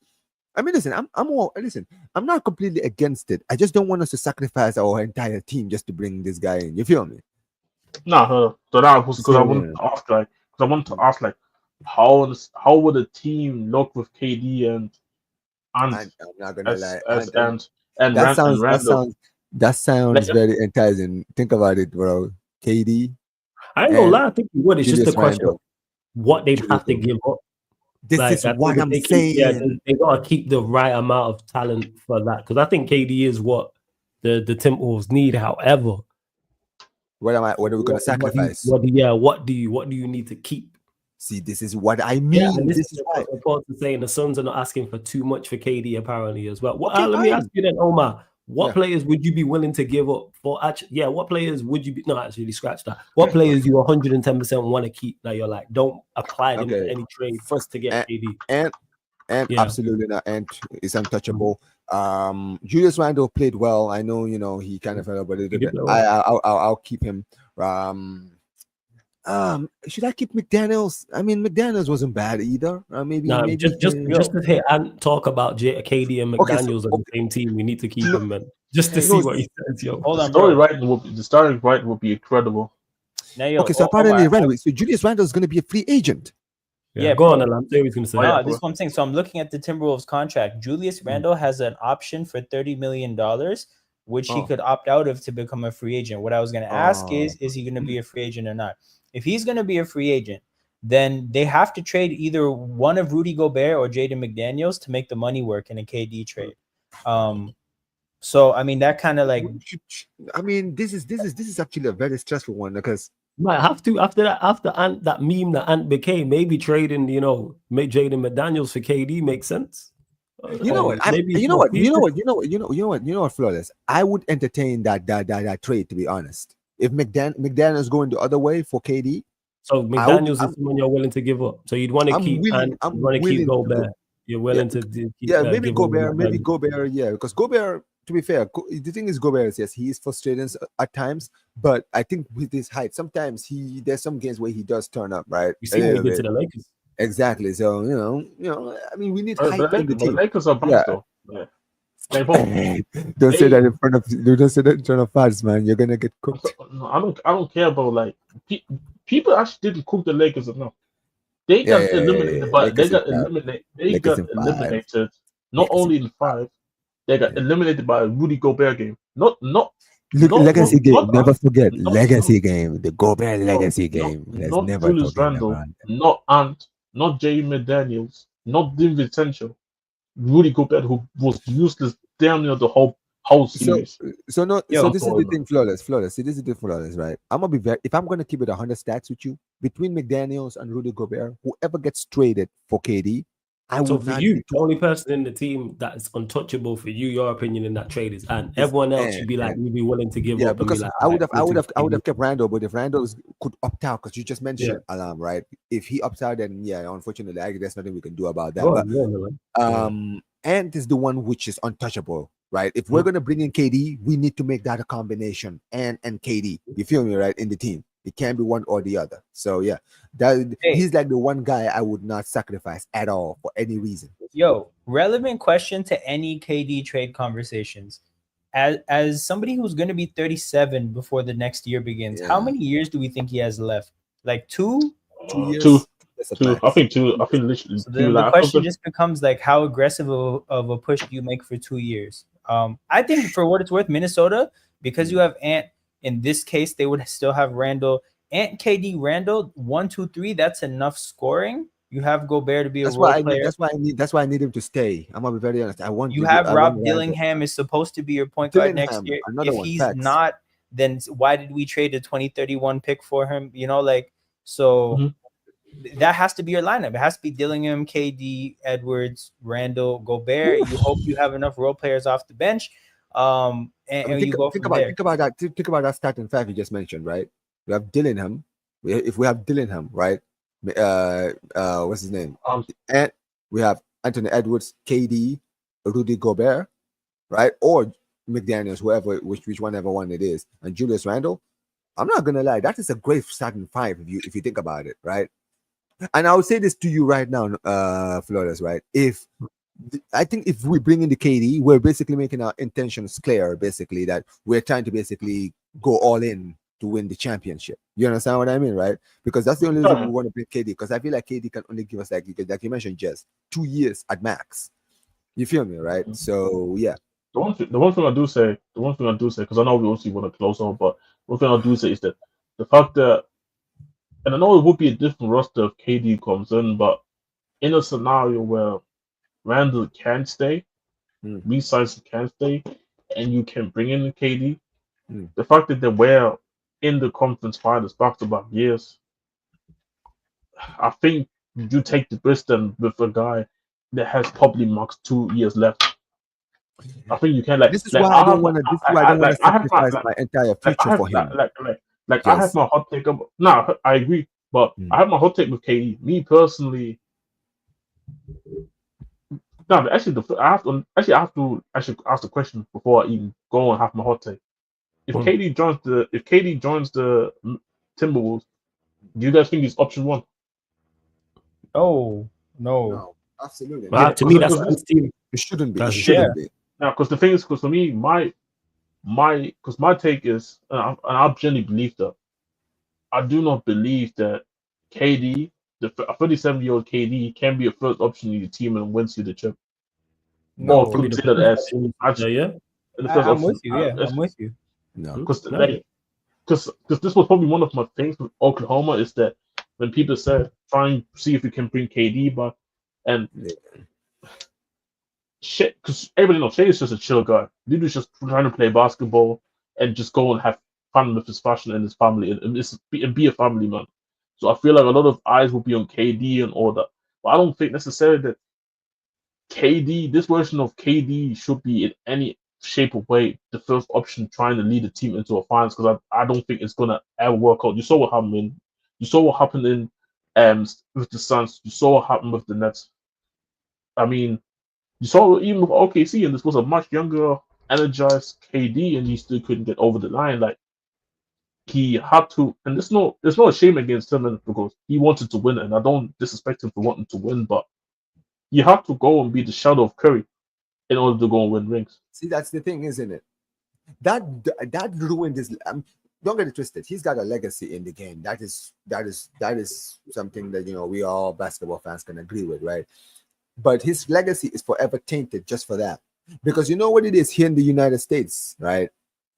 I mean, listen, I'm not completely against it. I just don't want us to sacrifice our entire team just to bring this guy in. You feel me? No, so that was because I want to ask, like, how would the team look with KD and I'm not gonna lie. And that sounds very enticing. Think about it, bro. KD. I ain't gonna lie. I think what it's just a question of what they'd have to give up. This is what I'm saying. They gotta keep the right amount of talent for that, because I think KD is what the Timberwolves need. However, what are we gonna sacrifice? What do you need to keep? See, this is what I mean. Yeah, this is what reports are saying. The Suns are not asking for too much for KD apparently as well. Let me ask you then, Omar. What players would you be willing to give up for? What players would you be? No, actually, scratch that. What players you 110% want to keep? That you're like, don't apply them to any trade first to get KD. And absolutely not. And is untouchable. Julius Randle played well. I know, he kind of fell up a little bit. I'll keep him. Should I keep McDaniels? I mean, McDaniels wasn't bad either. Maybe just to hit and talk about KD and McDaniels on the same team. We need to keep him, man. Just to see what he says. Yo, hold on, the starting right will be incredible. Now, so apparently, so Julius Randle is going to be a free agent. Yeah, go on, Alan. Say what he's going to say. No, this is what I'm saying. So I'm looking at the Timberwolves contract. Julius Randle has an option for $30 million, which he could opt out of to become a free agent. What I was going to ask is he going to be a free agent or not? If he's going to be a free agent, then they have to trade either one of Rudy Gobert or Jaden McDaniels to make the money work in a KD trade. So I mean, that kind of like, I mean, this is actually a very stressful one because you might have to after that meme that Ant became, maybe trading make Jaden McDaniels for KD makes sense. You know what, Flawless. I would entertain that trade, to be honest. If McDaniel's going the other way for KD, so McDaniel's is someone you're willing to give up. So you'd want to keep Gobert. You're willing to keep, maybe Gobert, yeah, because Gobert, to be fair, the thing is Gobert is, yes, he is frustrating at times, but I think with his height, sometimes there's some games where he does turn up, right? You see what he did to the Lakers. Exactly. So I mean, we need But height in the the team. Lakers are Yeah. bad though. Yeah. They both. Don't say They- that in front of don't say that in front of fans, man. You're gonna get cooked. No, I don't care about like people actually didn't cook the Lakers enough. They got eliminated, but they Lakers in got five. eliminated. They Lakers got in five. eliminated not Lakers in only in 5, they got Yeah. eliminated by a Rudy Gobert game. Not Look, not- legacy not- game. not- Never forget not- legacy game. The Gobert no, legacy not- game. Let's not never Julius forget Randle, about it. not Ant, not Jaden McDaniels, not DiVincenzo. Rudy Gobert, who was useless damn near the whole series. So no. Yo, So this is the Flawless. thing, flawless. See, this is the flawless, right? I'm gonna be very. If I'm gonna keep it 100 stats with you, between McDaniels and Rudy Gobert, whoever gets traded for KD, I So would for not you, be the only person in the team that's untouchable for you, your opinion in that trade is Ant. Everyone else, you'd be like, you'd be willing to give Yeah, up. And because be like, I would "Alright, have kept Randall, but if Randall could opt out, because you just mentioned Yeah. Alam, right? If he opts out, then yeah, unfortunately, there's nothing we can do about that. Go But on, yeah, man. Ant is the one which is untouchable, right? If we're gonna bring in KD, we need to make that a combination, Ant and KD. You feel me, right? In the team, it can't be one or the other. So yeah, he's like the one guy I would not sacrifice at all for any reason. Yo, relevant question to any KD trade conversations. As somebody who's going to be 37 before the next year begins, how Yeah. many years do we think he has left? Like 2? 2 years. Two. That's a 2. max. I think 2. I think literally So 2. then Like, the I question thought just becomes like, how aggressive of a push do you make for 2 years? I think for what it's worth, Minnesota, because you have Ant. In this case, they would still have Randall, Ant, KD, Randall, 1, 2, 3. That's enough scoring. You have Gobert to be a role player. That's why I need him to stay. I'm gonna be very honest. I want You to have I Rob want Randall. Dillingham is supposed to be your point guard next Dillingham, year. another If one, he's facts. not, then why did we trade a 2031 pick for him? You know, like, so that has to be your lineup. It has to be Dillingham, KD, Edwards, Randall, Gobert. You hope you have enough role players off the bench. And you go from there. Think about that starting five you just mentioned, right? We have Dillingham. If we have Dillingham, right? What's his name? And we have Anthony Edwards, KD, Rudy Gobert, right? Or McDaniels, which one ever one it is, and Julius Randle. I'm not gonna lie, that is a great starting five if you think about it, right? And I would say this to you right now, Flores, right? I think if we bring in the KD, we're basically making our intentions clear, basically, that we're trying to basically go all in to win the championship. You understand what I mean, right? Because that's the only reason we want to bring KD, because I feel like KD can only give us, like you mentioned, Jess, 2 years at max. You feel me, right? So yeah. The one thing I do say, because I know we also want to close on, but one thing I do say is that the fact that, and I know it would be a different roster if KD comes in, but in a scenario where Randall can stay, Reesize can stay, and you can bring in the KD, the fact that they were in the conference finals back-to-back years, I think you take the risk then with a guy that has probably max 2 years left. I think you can This is why I don't want to sacrifice my entire future for him. I have my hot take. No, I agree, but I have my hot take with KD. Me personally, no. Actually, I have to ask the question before I even go and have my hot take. If KD joins the Timberwolves, do you guys think he's option one? Oh no. No, absolutely. To me, that's Ant's team. It shouldn't be. It That's- shouldn't be. Now, because the thing is, because for me, my take is, and I genuinely believe that. I do not believe that KD, a 37-year-old KD, can be a first option in your team and wins you the chip. No, Or considered as yeah. the first I'm option. with you. Yeah, I'm with you. No. Because this was probably one of my things with Oklahoma is that when people said try and see if we can bring KD back, and shit, because everybody knows Shea is just a chill guy. Dude is just trying to play basketball and just go and have fun with his fashion and his family and be a family man. So I feel like a lot of eyes will be on KD and all that. But I don't think necessarily that this version of KD should be in any shape or way the first option trying to lead the team into a finals, because I don't think it's gonna ever work out. You saw what happened in with the Suns. You saw what happened with the Nets. I mean, you saw even with OKC, and this was a much younger, energized KD, and he still couldn't get over the line. Like, he had to, and there's no shame against him because he wanted to win, and I don't disrespect him for wanting to win, but you have to go and be the shadow of Curry in order to go and win rings. See, that's the thing, isn't it? That ruined his. Don't get it twisted. He's got a legacy in the game. That is something that we all basketball fans can agree with, right? But his legacy is forever tainted just for that, because you know what it is here in the United States, right?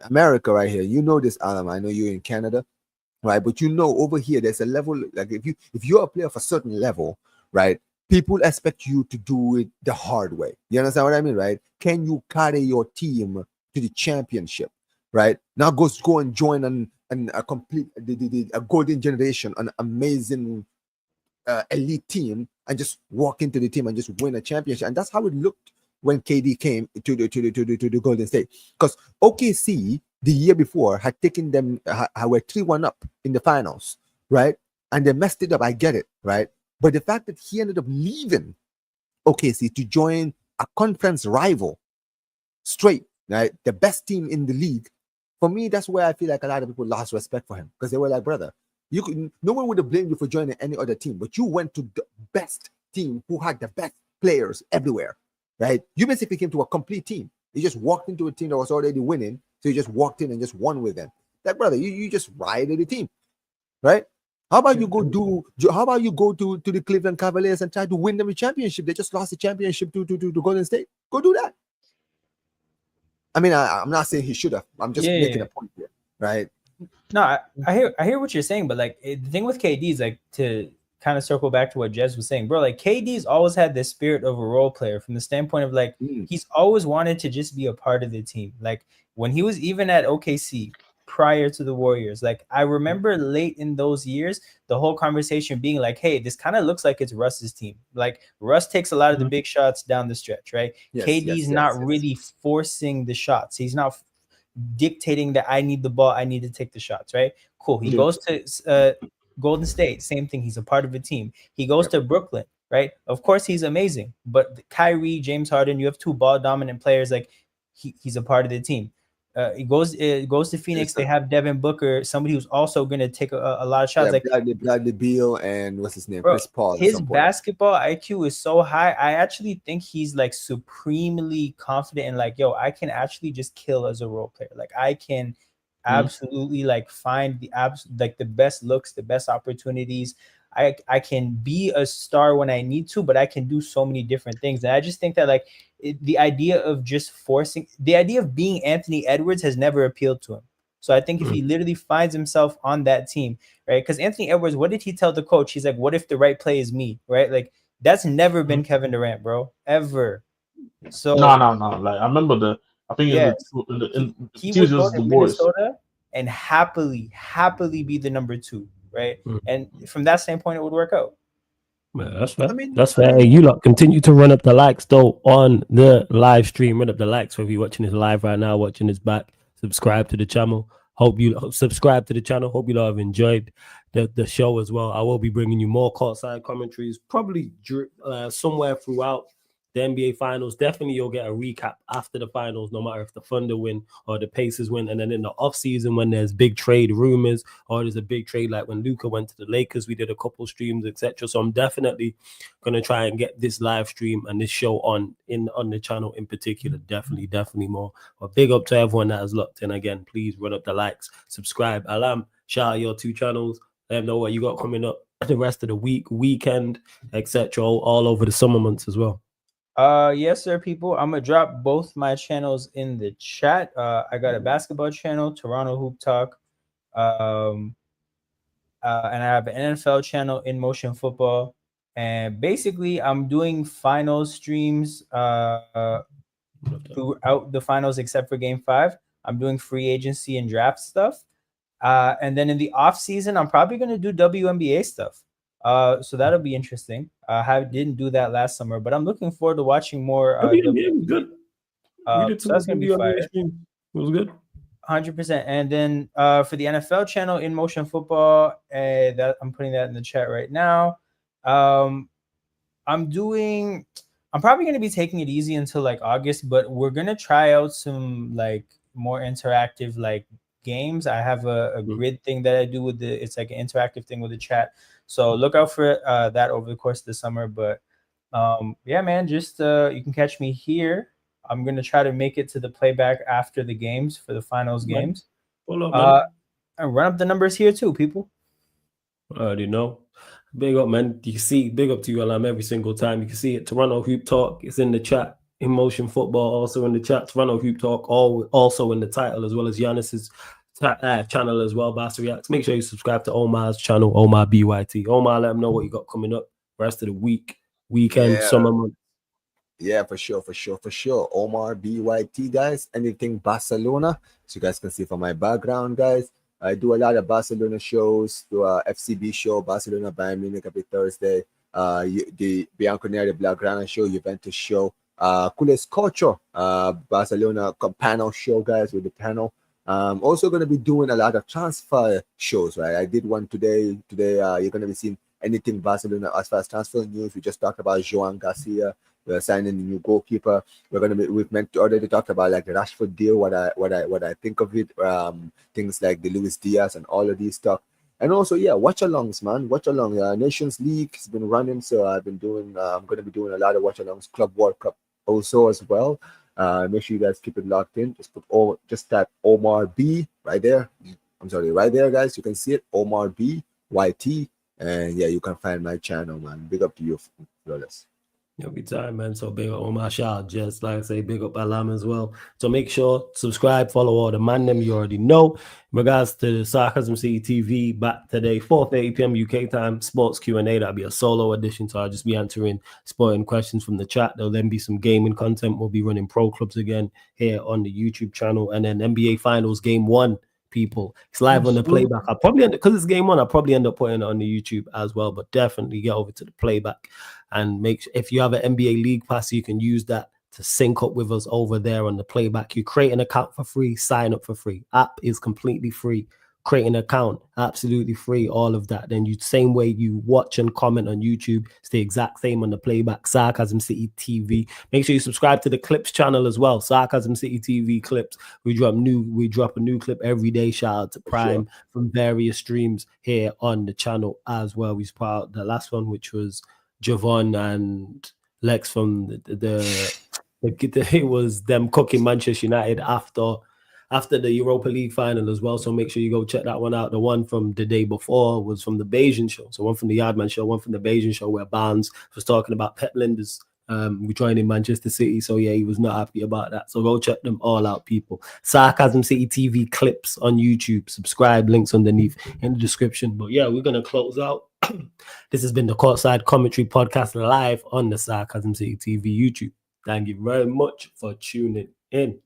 America, right here. You know this, Alam. I know you're in Canada, right? But over here, there's a level. Like if you're a player of a certain level, right? People expect you to do it the hard way. You understand what I mean, right? Can you carry your team to the championship, right? Now go and join a complete a golden generation, an amazing elite team, and just walk into the team and just win a championship. And that's how it looked when KD came to the Golden State, because OKC the year before had taken them, were 3-1 up in the finals, right? And they messed it up. I get it, right? But the fact that he ended up leaving OKC to join a conference rival straight, right? The best team in the league. For me, that's where I feel like a lot of people lost respect for him, because they were like, brother, no one would have blamed you for joining any other team, but you went to the best team who had the best players everywhere, right? You basically came to a complete team. You just walked into a team that was already winning, so you just walked in and just won with them. Like, brother, you just ride the team, right? How about you go to the Cleveland Cavaliers and try to win them a championship? They just lost the championship to Golden State. Go do that. I mean, I'm not saying he should have. I'm just making a point here, right? No, I hear what you're saying, but like the thing with KD is, like, to kind of circle back to what Jez was saying, bro. Like, KD's always had this spirit of a role player, from the standpoint of like he's always wanted to just be a part of the team. Like when he was even at OKC prior to the Warriors, like I remember late in those years, the whole conversation being like, hey, this kind of looks like it's Russ's team. Like Russ takes a lot of the big shots down the stretch, right? KD's not really forcing the shots. He's not dictating that I need the ball, I need to take the shots, right? Cool. He goes to Golden State, same thing. He's a part of a team. He goes to Brooklyn, right? Of course, he's amazing. But Kyrie, James Harden, you have two ball dominant players. Like he's a part of the team. It goes to Phoenix. They have Devin Booker, somebody who's also going to take a lot of shots. Yeah, like Bradley Beal and what's his name, bro, Chris Paul. His basketball IQ is so high. I actually think he's like supremely confident in like, yo, I can actually just kill as a role player. Like I can absolutely like find the best looks, the best opportunities. I can be a star when I need to, but I can do so many different things. And I just think that like the idea of just forcing, the idea of being Anthony Edwards has never appealed to him. So I think if he literally finds himself on that team, right? Because Anthony Edwards, what did he tell the coach? He's like, what if the right play is me, right? Like that's never been Kevin Durant, bro, ever. So no. Like I remember he would go to Minnesota and happily be the number 2. Right, and from that standpoint, it would work out. Yeah, that's fair. That's fair. Hey, you lot continue to run up the likes though on the live stream. Run up the likes. So if you're watching this live right now, watching this back, subscribe to the channel. Hope you subscribe to the channel. Hope you all have enjoyed the show as well. I will be bringing you more courtside commentaries, probably somewhere throughout the NBA Finals. Definitely, you'll get a recap after the finals, no matter if the Thunder win or the Pacers win. And then in the offseason, when there's big trade rumors or there's a big trade, like when Luka went to the Lakers, we did a couple streams, etc. So I'm definitely going to try and get this live stream and this show on the channel in particular. Definitely more. But big up to everyone that has looked in. Again, please run up the likes, subscribe. Alam, shout out your 2 channels. Let them know what you got coming up the rest of the weekend, etc. All over the summer months as well. Yes, sir, people. I'm gonna drop both my channels in the chat. I got a basketball channel, Toronto Hoop Talk, and I have an NFL channel, In Motion Football. And basically, I'm doing finals streams throughout the finals, except for Game 5. I'm doing free agency and draft stuff, and then in the off season, I'm probably gonna do WNBA stuff. So that'll be interesting. I didn't do that last summer, but I'm looking forward to watching more. It was good. So that's gonna be fire. It was good. 100%. And then for the NFL channel, In Motion Football, that I'm putting that in the chat right now. I'm probably gonna be taking it easy until like August, but we're gonna try out some like more interactive like games. I have a grid thing that I do with it's like an interactive thing with the chat. So look out for that over the course of the summer. But yeah, man, just you can catch me here. I'm gonna try to make it to the playback after the games for the finals games. And run up the numbers here too, people. I already know. Big up, man. You can see, big up to you, Alam, every single time. You can see it. Toronto Hoop Talk is in the chat. Emotion Football also in the chat. Toronto Hoop Talk also in the title, as well as Giannis's channel as well, Bass Reacts. Make sure you subscribe to Omar's channel, Omar BYT. Omar, let them know what you got coming up rest of the weekend, summer month. Yeah, for sure. Omar BYT, guys. Anything Barcelona. So you guys can see from my background, guys. I do a lot of Barcelona shows, do a FCB show, Barcelona Bayern Munich every Thursday. The Bianconeri Blaugrana show, Juventus show, Cules Culture, Barcelona panel show, guys, with the panel. Also going to be doing a lot of transfer shows, right? I did one today. You're going to be seeing anything Barcelona as far as transfer news. We just talked about Joan Garcia. We're signing a new goalkeeper. We've meant to already talked about like the Rashford deal, what I think of it, things like the Luis Diaz and all of these stuff. And also, yeah, watch-alongs, man. Watch-along. Nations League has been running, so I'm going to be doing a lot of watch-alongs. Club World Cup also as well. Make sure you guys keep it locked in. Just type Omar B right there. I'm sorry, right there, guys. You can see it, Omar B YT, and yeah, you can find my channel, man. Big up to you, brothers. Every time, man. So big up Omar Shah, just like I say, big up Alam as well. So make sure, subscribe, follow all the man them you already know. In regards to Sarcasm City TV, back today, 4:30 p.m. UK time, sports Q&A. That'll be a solo edition, so I'll just be answering sporting questions from the chat. There'll then be some gaming content. We'll be running pro clubs again here on the YouTube channel. And then NBA Finals Game 1, people. It's live on the playback. I'll probably because it's Game 1, I'll probably end up putting it on the YouTube as well, but definitely get over to the playback. And make sure if you have an NBA League Pass, you can use that to sync up with us over there on the playback. You create an account for free, sign up for free. App is completely free. Create an account, absolutely free, all of that. Then same way you watch and comment on YouTube, it's the exact same on the playback, Sarcasm City TV. Make sure you subscribe to the Clips channel as well, Sarcasm City TV Clips. We drop a new clip every day. Shout out to Prime from various streams here on the channel as well. We put out the last one, which was Javon and Lex from it was them cooking Manchester United after the Europa League final as well. So make sure you go check that one out. The one from the day before was from the Bayesian show. So one from the Yardman show, one from the Bayesian show, where Barnes was talking about Pep Linders joining Manchester City. So yeah, he was not happy about that. So go check them all out, people. Sarcasm City TV Clips on YouTube. Subscribe, links underneath in the description. But yeah, we're going to close out. This has been the Courtside Commentary Podcast live on the Sarcasm City TV YouTube. Thank you very much for tuning in.